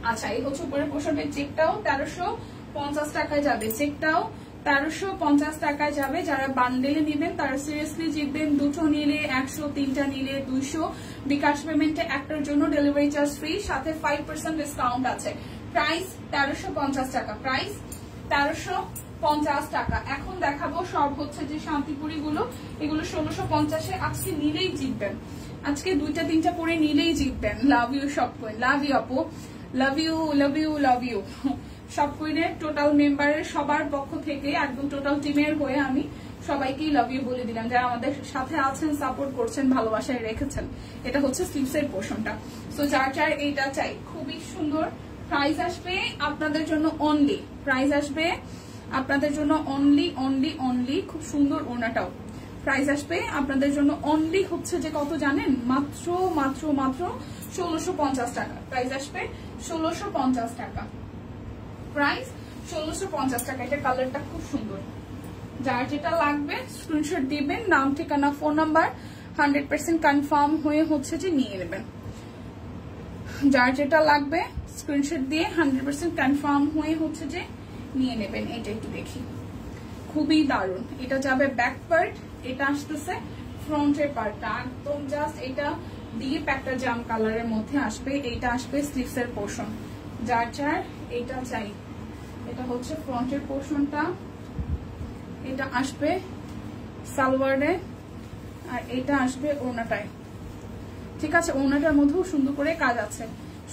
আচ্ছা, এই হচ্ছে উপরের পোর্শনের চেকটাও 1350 টাকায় যাবে, চেকটাও 1350 টাকায় যাবে। যারা বান্ডেলে নিবেন তারা সিরিয়াসলি জিতবেন। দুটো নিলে 100, 3টা নিলে 200। বিকাশ পেমেন্টে একটার জন্য ডেলিভারি চার্জ ফ্রি, সাথে 5% ডিসকাউন্ট আছে। প্রাইস 1350 টাকা, প্রাইস 1350 টাকা। এখন দেখাবো সব হচ্ছে যে শান্তিপুরি গুলো, এগুলো 1650-এ। আজকে নিলেই জিতবেন, আজকে 2টা 3টা পরে নিলেই জিতবেন। লাভ ইউ সব কুইন, লাভ ইউ আপু, love you love you love you. সব কুইনের টোটাল মেম্বারের সবার পক্ষ থেকে, একদম টোটাল টিমের হয়ে আমি সবাইকেই লাভ ইউ বলে দিলাম, যারা আমাদের সাথে আছেন, সাপোর্ট করছেন, ভালোবাসায় রেখেছেন। এটা হচ্ছে স্লিভসের পোর্শনটা। সো যার যার এইটা চাই, খুবই সুন্দর। প্রাইস আসবে আপনাদের জন্য অনলি, প্রাইস আসবে আপনাদের জন্য অনলি অনলি অনলি, খুব সুন্দর ওনাটাও। প্রাইস আসবে আপনাদের জন্য অনলি হচ্ছে যে কত জানেন? মাত্র মাত্র মাত্র 1650 টাকা। প্রাইস আসবে 1650 টাকা, প্রাইস 1650 টাকা। এটা কালারটা খুব সুন্দর। যার যেটা লাগবে স্ক্রিনশট দিবেন, নাম ঠিকানা ফোন নাম্বার, 100% কনফার্ম হয়ে হচ্ছে যে নিয়ে নেবেন। যার যেটা লাগবে স্ক্রিনশট দিয়ে 100% কনফার্ম হয়ে হচ্ছে যে নিয়ে নেবেন। এটা একটু দেখি, খুবই দারুণ। এটা যাবে ব্যাক পার্ট, এটা আসতেছে ফ্রন্টের পার্টটা, একদম জাস্ট এটা ডিপ একটা জাম কালারের মধ্যে আসবে। এইটা আসবে স্লিভস এর পোর্শন, যার যার এটা চাই। এটা হচ্ছে ফ্রন্টের পোর্শনটা, এটা আসবে সালোয়ারে, আর এটা আসবে ওড়নাটায়। ঠিক আছে, ওড়নাটার মধ্যেও সুন্দর করে কাজ আছে।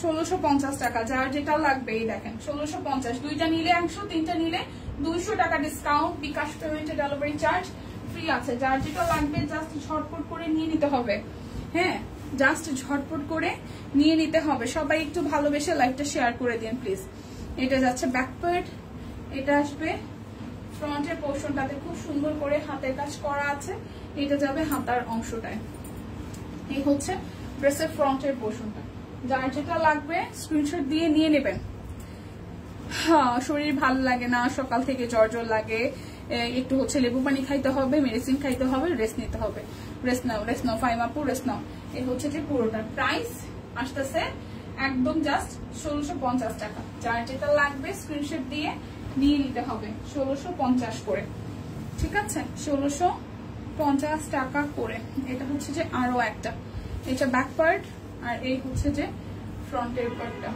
1650 টাকা, যার যেটা লাগবে এই দেখেন 1650। দুইটা নিলে 100, তিনটা নিলে 200 টাকা ডিসকাউন্ট। বিকাশ পেমেন্টে ডেলিভারি চার্জ ফ্রি আছে। যার যেটা লাগবে জাস্ট ঝটপট করে নিয়ে নিতে হবে। হ্যাঁ, জাস্ট ঝটপট করে নিয়ে নিতে হবে। সবাই একটু ভালোবেসে লাইভটা শেয়ার করে দিন প্লিজ। এটা যাচ্ছে ব্যাক পার্ট, এটা আসবে ফ্রন্টের পোর্শনটাতে খুব সুন্দর করে হাতের কাজ করা আছে। এটা যাবে হাতার অংশটায়। এই হচ্ছে ড্রেসের ফ্রন্টের পোর্শনটা। যার যেটা লাগবে স্ক্রিনশট দিয়ে নিয়ে নেবেন। হ্যাঁ, শরীর ভালো লাগে না, সকাল থেকে জ্বর জ্বর লাগে, একটু হচ্ছে লেবু পানি খাইতে হবে, মেডিসিন খাইতে হবে, রেস্ট নিতে হবে। রেস্ট নাও ফাইমাপু, রেস্ট নাও। এই হচ্ছে যে পুরোটা প্রাইস আসতেছে একদম জাস্ট 1650 টাকা। যার যেটা লাগবে স্ক্রিনশট দিয়ে নিয়ে নিতে হবে 1650 করে। ঠিক আছে, 1650 টাকা করে। এটা হচ্ছে যে আরো একটা, এটা ব্যাক পার্ট, আর এই হচ্ছে যে ফ্রন্টের পার্টটা।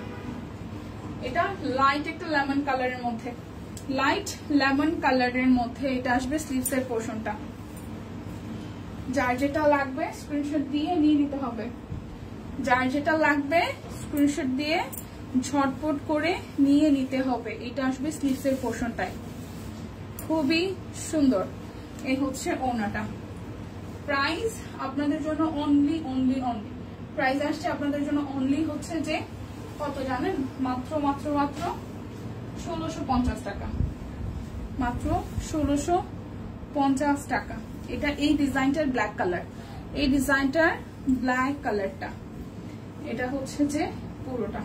এটা লাইট একটা লেমন কালারের মধ্যে, লাইট লেমন কালারের মধ্যে এটা আসবে স্লিভস এর পোর্শনটা। যার যেটা লাগবে স্ক্রিনশট দিয়ে নিয়ে নিতে হবে। যার যেটা লাগবে স্ক্রিনশট দিয়ে ঝটপট করে নিয়ে নিতে হবে। এটা আসবে স্লিভস এর পোর্শনটায়, খুবই সুন্দর। এই হচ্ছে ওড়নাটা। প্রাইস আপনাদের জন্য অনলি প্রাইস আসছে আপনাদের জন্য অনলি হচ্ছে যে কত জানেন? মাত্র 1650 টাকা, মাত্র 1650 টাকা। এটা এই ডিজাইনটার ব্ল্যাক কালার, এই ডিজাইনটার ব্ল্যাক কালারটা। এটা হচ্ছে যে পুরোটা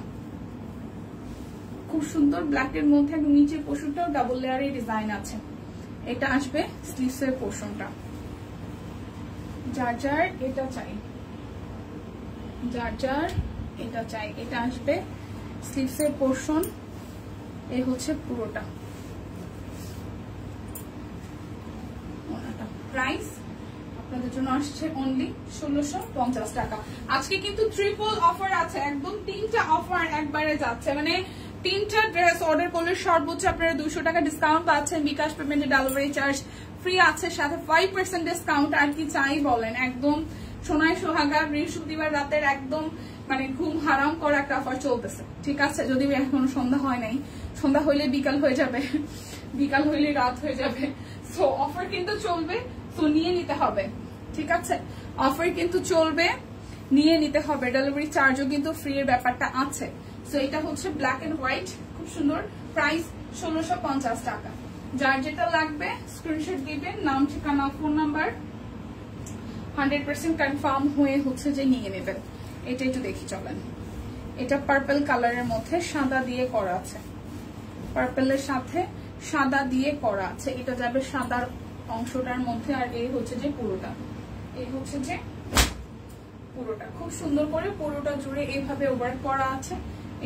খুব সুন্দর ব্ল্যাকের মধ্যে, একদম নিচের পোর্শনটাও ডাবল লেয়ারের ডিজাইন আছে। এটা আসবে স্লিভস এর পোর্শনটা। যার যার এটা চাই, যার যার এটা চাই, এটা আসবে স্লিভস এর পোর্শন। এই হচ্ছে পুরোটা। প্রাইস আপনাদের জন্য আসছে অনলি 1650 টাকা। আজকে কিন্তু ট্রিপল অফার আছে, একদম 3টা অফার একবারে যাচ্ছে। মানে 3টা ড্রেস অর্ডার করলে সর্বোচ্চ আপনারা 200 টাকা ডিসকাউন্ট পাচ্ছেন। বিকাশ পেমেন্টে ডেলিভারি চার্জ ফ্রি আছে, সাথে 5% ডিসকাউন্ট। আর কি চাই বলেন? একদম সোনায় সোহাগা বৃহস্পতিবার রাতের একদম মানে ঘুম হারাম করা একটা অফার চলতেছে। ঠিক আছে, যদি এখনো সন্ধ্যা হয় নাই, সন্ধ্যা হইলে বিকাল হয়ে যাবে, বিকাল হইলে রাত হয়ে যাবে। সো অফার কিন্তু চলবে, তো নিয়ে নিতে হবে। ঠিক আছে, অফার কিন্তু চলবে, নিয়ে নিতে হবে। ডেলিভারি চার্জও কিন্তু ফ্রি এর ব্যাপারটা আছে। সো এটা হচ্ছে ব্ল্যাক এন্ড হোয়াইট, খুব সুন্দর। প্রাইস 1650 টাকা। যার যেটা লাগবে স্ক্রিনশট দিবেন, নাম, ঠিকানা, ফোন নাম্বার 100% কনফার্ম হয়ে হচ্ছে যে নিয়ে নেবেন। এটা একটু দেখি চলেন। এটা পার্পল কালারের মধ্যে সাদা দিয়ে করা আছে, পার্পলের সাথে সাদা দিয়ে করা আছে। এটা যাবে সাদার অংশটার মধ্যে, আর এই হচ্ছে যে পুরোটা, এই হচ্ছে যে পুরোটা খুব সুন্দর করে পুরোটা জুড়ে এইভাবে ওয়ার্ক করা আছে।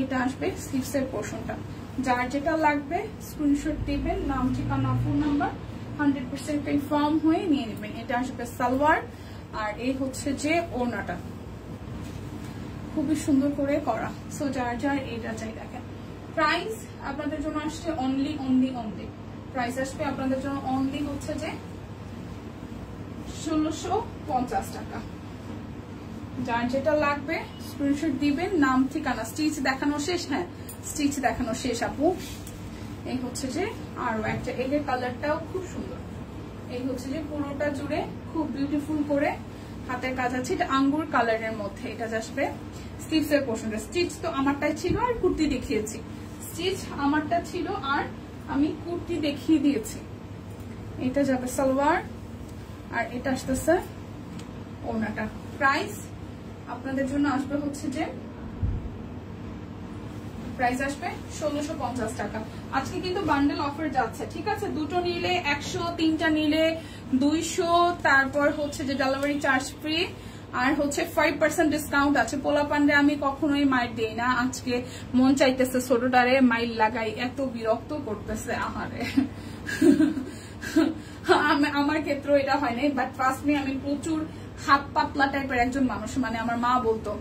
এটা আসবে স্লিভস এর পোর্শনটা। যার যেটা লাগবে স্ক্রিনশট দিবেন, নাম, ঠিকানা, ফোন নাম্বার 100% কনফার্ম হয়ে নিয়ে নেবেন। এটা আসবে সালোয়ার, আর এই হচ্ছে যে ওড়নাটা খুবই সুন্দর করে করা। সো যার যার এটা চাই দেখেন। প্রাইস আপনাদের জন্য আসছে অনলি প্রাইস আসবে আপনাদের জন্য অনলি হচ্ছে যে 1650 টাকা। যার যেটা লাগবে স্ক্রিনশট দিবেন, নাম, ঠিকানা। স্টিচ দেখানো শেষ? হ্যাঁ, স্টিচ দেখানো শেষ আপু। এই হচ্ছে যে আরো একটা, এর কালারটাও খুব সুন্দর। এই হচ্ছে যে পুরোটা জুড়ে খুব বিউটিফুল করে হাতের কাজ আছে। এটা আঙ্গুর কালারের মধ্যে। এটা আসবে স্টিচ এর পোর্শনটা। স্টিচ তো আমারটাই ছিল আর কুর্তি দেখিয়েছি, স্টিচ আমারটা ছিল আর আমি কুর্তি দেখিয়ে দিয়েছি। এটা যাবে সালোয়ার, আর এটা আসতেছে ওড়নাটা। প্রাইস আপনাদের জন্য আসবে হচ্ছে যে প্রাইস আসবে 1650 টাকা। আজকে কিন্তু বান্ডেল অফার যাচ্ছে। ঠিক আছে, দুটো নিলে 100, তিনটা নিলে 200, তারপর হচ্ছে যে ডেলিভারি চার্জ ফ্রি, আর হচ্ছে 5% ডিসকাউন্ট আছে। পোলা পান্ডে আমি কখনোই মাইল দেই না। আজকে মন চাইতেছে ছোটটারে মাইল লাগাই, এত বিরক্ত করতেছে। আহারে আমার ক্ষেত্রে এটা হয় নাই, বাট ফার্স্ট আমি প্রচুর হাফ পাতলা টাইপের একজন মানুষ, মানে আমার মা বলতো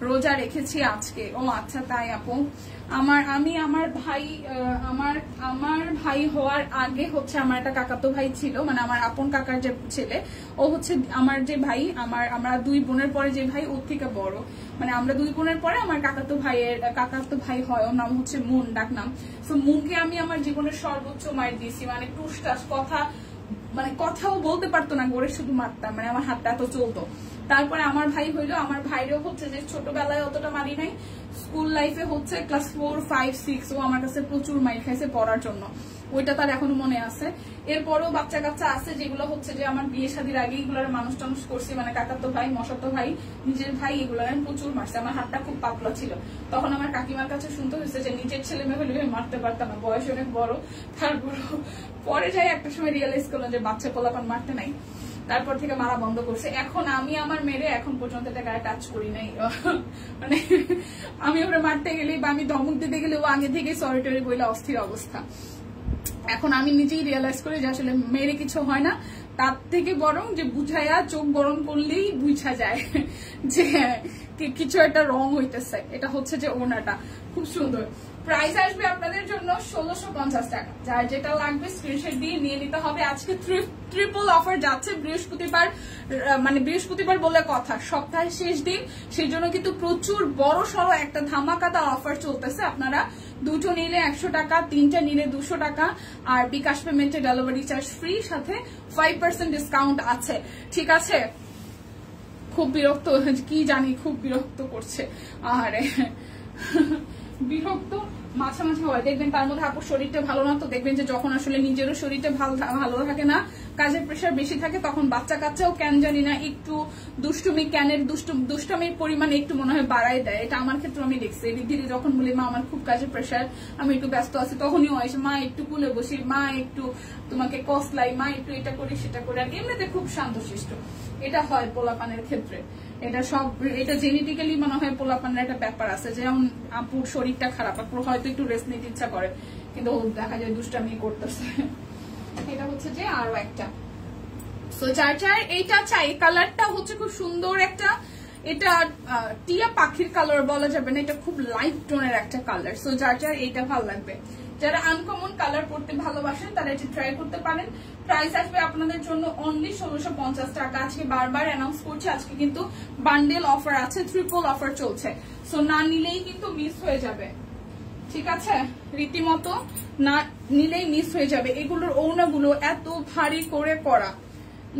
রোজা রেখেছি আজকে। ও আচ্ছা তাই আপু। আমার ভাই হওয়ার আগে হচ্ছে আমার একটা কাকাতো ভাই ছিল, মানে আমার আপন কাকার যে ছেলে, ও হচ্ছে আমার যে ভাই, আমরা 2 বোনের পরে যে ভাই ওর থেকে বড়, মানে আমরা 2 বোনের পরে আমার কাকাতো ভাই হয়, ওর নাম হচ্ছে মুন, ডাক নাম। তো মুনকে আমি আমার জীবনের সর্বোচ্চ মার দিয়েছি, মানে টুসটাস মানে কথাও বলতে পারতো না, গড়ে শুধু মারতাম, মানে আমার হাতটা এত চলতো। তারপরে আমার ভাই হইলো, আমার ভাইরেও হচ্ছে যে ছোটবেলায় অতটা মারি নাই, স্কুল লাইফে হচ্ছে ক্লাস 4, 5, 6 ও আমার কাছে প্রচুর মাইর খাইছে পড়ার জন্য, ওইটা তার এখনো মনে আছে। এরপরেও বাচ্চা কাচ্চা আছে যেগুলো হচ্ছে যে আমার বিয়ে শাদীর আগে এগুলোর মানুষ টানুষ করছি, মানে কাকাতো ভাই, মশাতো ভাই, নিজের ভাই, এগুলোর আমি প্রচুর মারছি। আমার হাতটা খুব পাতলা ছিল, তখন আমার কাকিমার কাছে শুনতে হয়েছে যে নিজের ছেলে মেয়ে হলে মারতে পারতাম না, বয়স অনেক বড়। তারপর পরে যাই একটা সময় রিয়েলাইজ করলাম যে বাচ্চা পোলাপান মারতে নাই, তারপর থেকে মারা বন্ধ করছে। এখন আমি আমার মেরে এখন পর্যন্ত এটা গায়ে টাচ করি নাই, মানে আমি ওরা মারতে গেলে বা আমি ধমক দিতে গেলে ও আগে থেকে সরি টরি বইলে অস্থির অবস্থা। এখন আমি নিজেই রিয়েলাইজ করি যে আসলে মেরে কিছু হয় না, তার থেকে বরং যে বুঝাইয়া চোখ গরম করলেই বুঝা যায় যে কিছু একটা রং হইতেছে। এটা হচ্ছে যে ওনাটা খুব সুন্দর। প্রাইস আসবে আপনাদের জন্য 1650 টাকা। যার যেটা লাগবে স্ক্রিনশট দিয়ে নিয়ে নিতে হবে। আজকে ট্রিপল অফার যাচ্ছে বৃহস্পতিবার, মানে বৃহস্পতিবার বলে কথা, সপ্তাহের শেষ দিন, সেই জন্য কিন্তু প্রচুর বড় সড়ো একটা ধামাকাদার অফার চলতেছে। আপনারা 2টো নিলে 100 টাকা, 3টা নিলে 200 টাকা, আর বিকাশ পেমেন্টে ডেলিভারি চার্জ ফ্রি, সাথে 5% ডিসকাউন্ট আছে। ঠিক আছে, খুব বিরক্ত, কি জানি খুব বিরক্ত করছে, আরে বিরক্ত মাঝে মাঝে হয়। দেখবেন তার মধ্যে আপুর শরীরটা ভালো না, তো দেখবেন যে যখন আসলে নিজেরও শরীরটা ভালো থাকে না, কাজের প্রেশার বেশি থাকে, তখন বাচ্চা কাচ্চাও কেন জানি না একটু দুষ্টমির পরিমাণ একটু মনে হয় বাড়াই দেয়। এটা আমার ক্ষেত্রে আমি দেখছি। দিদি যখন বলি মা আমার খুব কাজের প্রেশার, আমি একটু ব্যস্ত আছি, তখনই হয় মা একটু কুলে বসি, মা একটু তোমাকে কসলাই, মা একটু এটা করি সেটা করি। আর এমনিতে খুব শান্তশিষ্ট, এটা হয় পোলাপানের ক্ষেত্রে। এটা জেনেটিক্যালি মনে হয় পোলাপানের একটা ব্যাপার আছে, যেমন আপুর শরীরটা খারাপ, আপুর হয়তো একটু রেস্ট নিতে ইচ্ছা করে, কিন্তু দেখা যায় দুষ্টামি করতেছে। এটা হচ্ছে যে আরো একটা, সো যার এইটা চাই, কালারটা হচ্ছে খুব সুন্দর একটা, এটা টিয়া পাখির কালার বলা যাবে না, এটা খুব লাইট টোনের একটা কালার। সো যার এইটা ভালো লাগবে, যারা আনকমন কালার পড়তে ভালোবাসেন তারা এটা ট্রাই করতে পারেন। প্রাইস আসবে আপনাদের জন্য অনলি 1650 টাকা। আজকে বারবার অ্যানাউন্স করছি, আজকে কিন্তু বান্ডেল অফার আছে, ট্রিপল অফার চলছে, সো না নিলেই কিন্তু মিস হয়ে যাবে। ঠিক আছে, রীতিমতো না নিলেই মিস হয়ে যাবে। এগুলোর ওড়নাগুলো এত ভারী করে করা,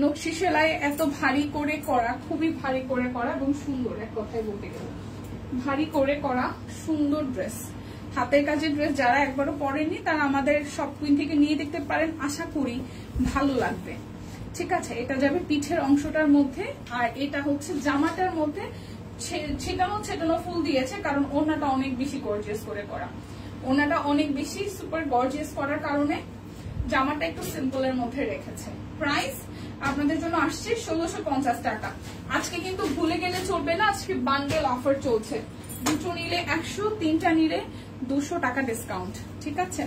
নকশি সেলাই এত ভারী করে করা, খুবই ভারী করে করা এবং সুন্দর, এক কথায় বলতে গেলে ভারী করে করা সুন্দর ড্রেস, হাতের কাজের ড্রেস। যারা একবারও পরেননি তারা আমাদের সব কুইন থেকে নিয়ে দেখতে পারেন, আশা করি ভালো লাগবে। ঠিক আছে, এটা যাবে পিঠের অংশটার মধ্যে, আর এটা হচ্ছে জামাটার মধ্যে ছেটানো ফুল দিয়েছে, কারণ ওড়নাটা অনেক বেশি গর্জিয়াস করে করা, ওড়নাটা অনেক বেশি সুপার গর্জিয়াস করার কারণে জামাটা একটু সিম্পলের মধ্যে রেখেছে। প্রাইস আপনাদের জন্য আসছে 1650 টাকা। আজকে কিন্তু ভুলে গেলে চলবে না, আজকে বান্ডেল অফার চলছে, 2টো নিলে 100, 3টা নিলে 200 টাকা ডিসকাউন্ট। ঠিক আছে,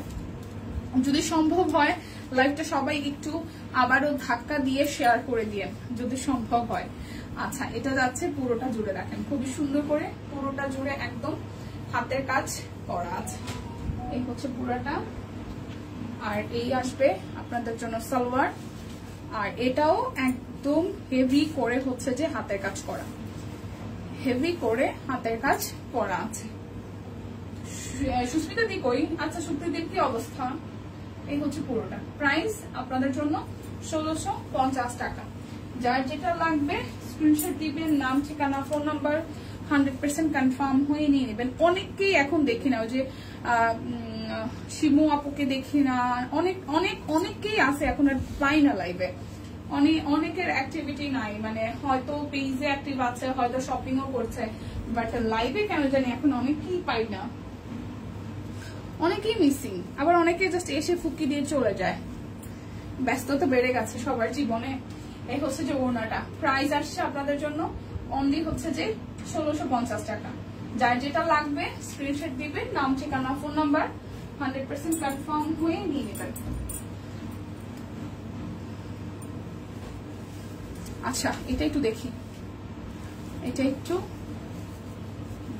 যদি সম্ভব হয় লাইভটা সবাই একটু আবারও ধাক্কা দিয়ে শেয়ার করে দিয়ে, যদি সম্ভব হয়। আচ্ছা, এটা যাচ্ছে পুরোটা জুড়ে, রাখেন খুবই সুন্দর করে পুরোটা জুড়ে একদম হাতের কাজ করা আছে। এই হচ্ছে পুরোটা, আর এই আসবে আপনাদের জন্য সালোয়ার, আর এটাও একদম হেভি করে হচ্ছে যে হাতের কাজ করা, হেভি করে হাতের কাজ করা আছে। সুস্মিতা দি কই? আচ্ছা, সুস্মিতার কি অবস্থা? এই হচ্ছে পুরোটা। প্রাইস আপনাদের জন্য 1650 টাকা। যার যেটা লাগবে স্ক্রিনশট দিবেন, নাম, ঠিকানা, ফোন নাম্বার 100% কনফার্ম হয়ে নিয়ে নেবেন। অনেককেই এখন দেখি না, ওই যে শিমু আপুকে দেখি না, অনেককেই আছে এখন আর পাই না লাইভে, অনেকের অ্যাক্টিভিটি নাই, মানে হয়তো পেজে অ্যাক্টিভ আছে, হয়তো শপিংও করছে, বাট লাইভে কেন জানি এখন অনেকেই পাই না, অনেকেই মিসিং। আবার অনেকে জাস্ট এসে ফুকি দিয়ে চলে যায়, ব্যস্ততা বেড়ে গেছে সবার জীবনে। এই হচ্ছে যে ওড়নাটা, প্রাইস আসছে আপনাদের জন্য অনলি হচ্ছে যে 1650 টাকা। যার যেটা লাগবে স্ক্রিনশট দিবেন, নাম, ঠিকানা, ফোন নাম্বার 100% কনফার্ম হয়ে নিয়ে নেবেন। আচ্ছা এটা একটু দেখি, এটা একটু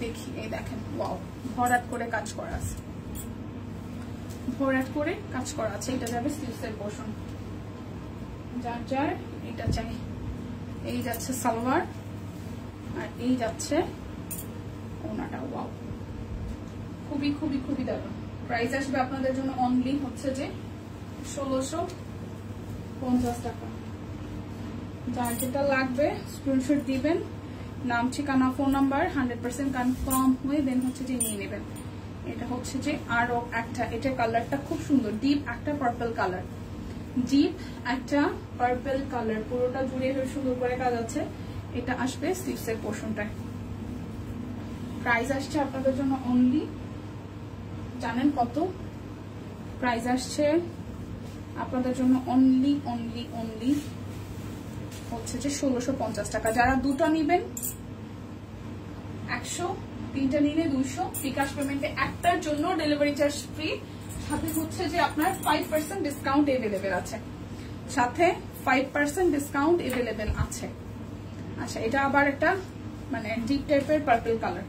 দেখি। এই দেখেন, ওয়াও, ভরাট করে কাজ করা আছে, ভরাট করে কাজ করা আছে। এটা যাবে স্লিভসের পোর্শন, যার যার এটা চাই। এই যাচ্ছে সালোয়ার, আর এই যাচ্ছে ওনাটা। ওয়াও, খুবই খুবই খুবই দারুণ। প্রাইস আসবে আপনাদের জন্য অনলি হচ্ছে যে 1650 টাকা। যার যেটা লাগবে স্ক্রিনশট দিবেন, নাম, ঠিকানা, ফোন নাম্বার 100% কনফার্ম হয়ে দেন হচ্ছে যে নিয়ে নেবেন। এটা হচ্ছে যে আরো একটা, এটা কালারটা খুব সুন্দর, ডিপ একটা পার্পল কালার, ডিপ একটা পার্পল কালার, পুরোটা জুড়ে সুন্দর করে কাজ আছে। এটা আসবে স্লিভসের পোর্শনটায়। প্রাইস আসছে আপনাদের জন্য অনলি, জানেন কত প্রাইস আসছে আপনাদের জন্য? অনলি অনলি অনলি হচ্ছে যে 1650 টাকা। যারা দুটো নিবেন 100, তিনটা নিলে 200। বিকাশ পেমেন্টে একটার জন্য ডেলিভারি চার্জ ফ্রি, সাথে হচ্ছে যে আপনার 5% ডিসকাউন্ট এভেলেবেল আছে, সাথে 5% ডিসকাউন্ট এভেলেবেল আছে। আচ্ছা, এটা আবার একটা মানে ডিপ টাইপের পার্পল কালার।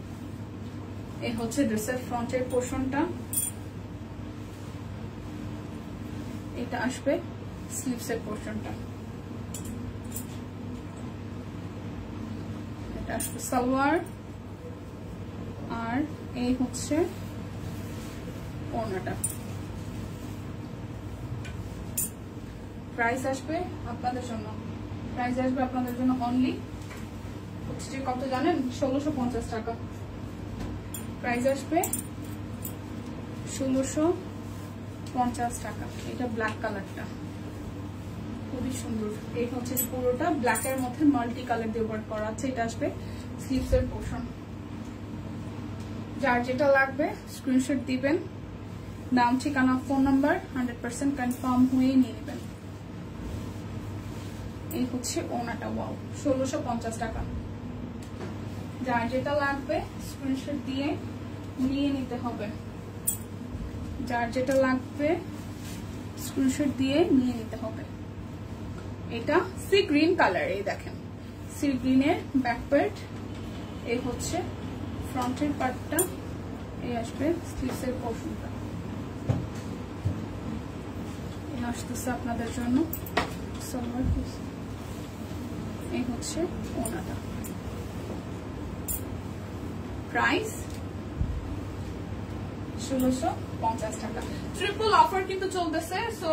এই হচ্ছে ড্রেসের ফ্রন্টের পোর্শনটা, এটা আসবে স্লিভসের পোর্শনটা, এটা আসবে সালোয়ার, আর এই হচ্ছে ওড়নাটা। প্রাইস আসবে আপনাদের জন্য, প্রাইস আসবে আপনাদের জন্য অনলি হচ্ছে যে কত জানেন? 1650 টাকা। প্রাইস আসবে 1650 টাকা। এটা ব্ল্যাক কালারটা খুবই সুন্দর। এই হচ্ছে পুরোটা ব্ল্যাকের মধ্যে মাল্টি কালার দিয়ে ওয়ার্ক করা আছে। এটা আসবে স্লিভসের পোর্শন। যার যেটা লাগবে স্ক্রিনশট দিবেন, নাম, ঠিকানা, ফোন নাম্বার 100% কনফার্ম হয়ে নিয়ে নেবেন। এই হচ্ছে ওনাটা। ওয়াও, 1650 টাকা। যার যেটা লাগবে স্ক্রিনশট দিয়ে নিয়ে নিতে হবে, যার যেটা লাগবে স্ক্রিনশট দিয়ে নিয়ে নিতে হবে। এটা সি গ্রিন কালার, এই দেখেন সি গ্রিনের ব্যাক পার্ট, এই হচ্ছে ফ্রন্টের পার্টটা, এই আসবে স্লিভসের পোর্শনটা। এই আসতেছে আপনাদের জন্য সালোয়ার পিস, এই হচ্ছে ওনাটা। প্রাইস 1650 টাকা। ট্রিপল অফার কিন্তু চলতেছে। সো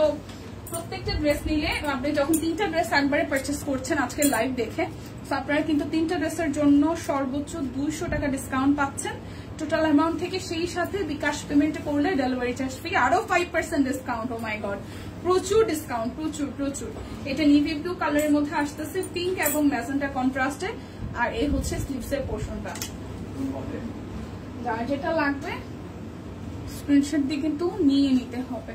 প্রত্যেকটা ড্রেস নিলে আপনি যখন 3টা ড্রেস একবারে পারচেস করছেন আজকে লাইভ দেখে, তো আপনারা কিন্তু 3টা ড্রেসের জন্য সর্বোচ্চ 200 টাকা ডিসকাউন্ট পাচ্ছেন টোটাল অ্যামাউন্ট থেকে। সেই সাথে বিকাশ পেমেন্ট করলে ডেলিভারি চার্জ ফ্রি, আরো 5% ডিসকাউন্ট। ও মাই গড, প্রচুর ডিসকাউন্ট, প্রচুর প্রচুর। এটা নেভি ব্লু কালারের মধ্যে আসতেছে, পিঙ্ক এবং ম্যাজেন্টা কন্ট্রাস্টে, আর এই হচ্ছে স্লিভসের পোর্শনটা। যার যেটা লাগবে স্ক্রিনশট দিয়ে কিন্তু নিয়ে নিতে হবে,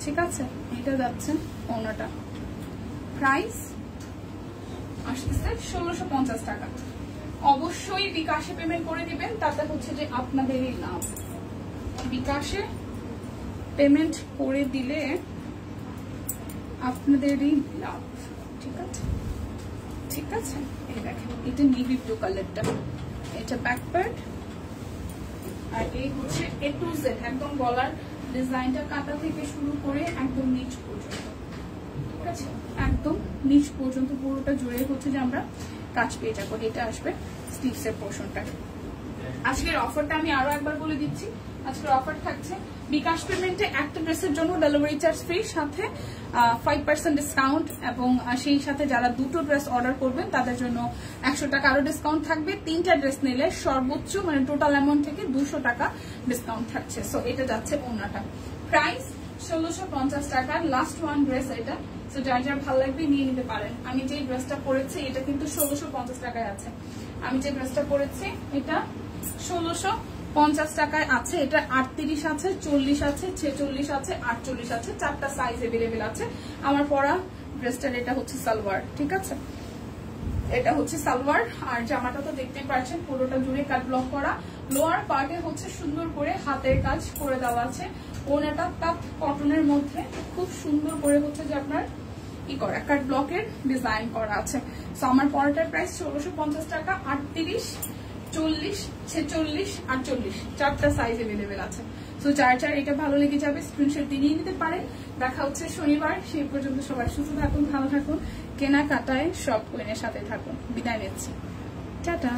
ঠিক আছে? এটা যাচ্ছে ওনাটা। প্রাইস আসতেছে 1650 টাকা। অবশ্যই বিকাশে পেমেন্ট করে দিবেন, তাতে হচ্ছে যে আপনাদেরই লাভ। বিকাশে পেমেন্ট করে দিলে আপনাদেরই লাভ, ঠিক আছে? ঠিক আছে, এই দেখেন এটা নেভি ব্লু কালারটা, এটা ব্যাক পার্ট, আর এই হচ্ছে A to Z একদম গলার ডিজাইনটা কাটা থেকে শুরু করে একদম নিচ পর্যন্ত, ঠিক আছে? একদম নিচ পর্যন্ত পুরোটা জুড়ে হচ্ছে যে আমরা কাজ পেয়ে যাবো। এটা আসবে স্লিভসের পোর্শনটা। আজকের অফারটা আমি আরো একবার বলে দিচ্ছি। আজকের অফার থাকছে বিকাশ পেমেন্টে একটা ড্রেসের জন্য ডেলিভারি চার্জ ফ্রি, সাথে 5% ডিসকাউন্ট, এবং সেই সাথে যারা দুটো ড্রেস অর্ডার করবেন তাদের জন্য 100 টাকা আরো ডিসকাউন্ট থাকবে। 3টা ড্রেস নিলে সর্বোচ্চ মানে টোটাল অ্যামাউন্ট থেকে 200 টাকা ডিসকাউন্ট থাকছে। সো এটা যাচ্ছে ওনাটা। প্রাইস 1650 টাকা। লাস্ট ওয়ান ড্রেস এটা, সো যার যার ভালো লাগবে নিয়ে নিতে পারেন। আমি যে ড্রেসটা পরেছি এটা কিন্তু 1650 টাকায় আছে। আমি যে ড্রেসটা পরেছি এটা 1650 টাকায় আছে। এটা 38 আছে, 40 আছে, 46 আছে, 48 আছে, 4টা সাইজ এভেলেবেল আছে। আমার পরা ড্রেসটার এটা হচ্ছে সালোয়ার, ঠিক আছে? এটা হচ্ছে সালোয়ার, আর জামাটা তো দেখতেই পাচ্ছেন পুরোটা জুড়ে কাট ব্লক করা। লোয়ার পার্টে হচ্ছে সুন্দর করে হাতের কাজ করে দেওয়া আছে। ওনাটা কাট কটনের মধ্যে খুব সুন্দর করে হচ্ছে যে আপনার ই করা, কাট ব্লকের ডিজাইন করা আছে। সো আমার পরাটার প্রাইস 1650 টাকা। 38, 40, 46, 48 চারটা সাইজ अवेलेबल আছে। সো চার এটা ভালো লেগে যাবে, স্ক্রিনশট দিয়ে নিতে পারেন। দেখা হচ্ছে শনিবার, সেই পর্যন্ত সবাই সুস্থ থাকুন, ভালো থাকুন, কেনাকাটায় সব কুইনের সাথে থাকুন। বিদায় নিচ্ছি, টাটা।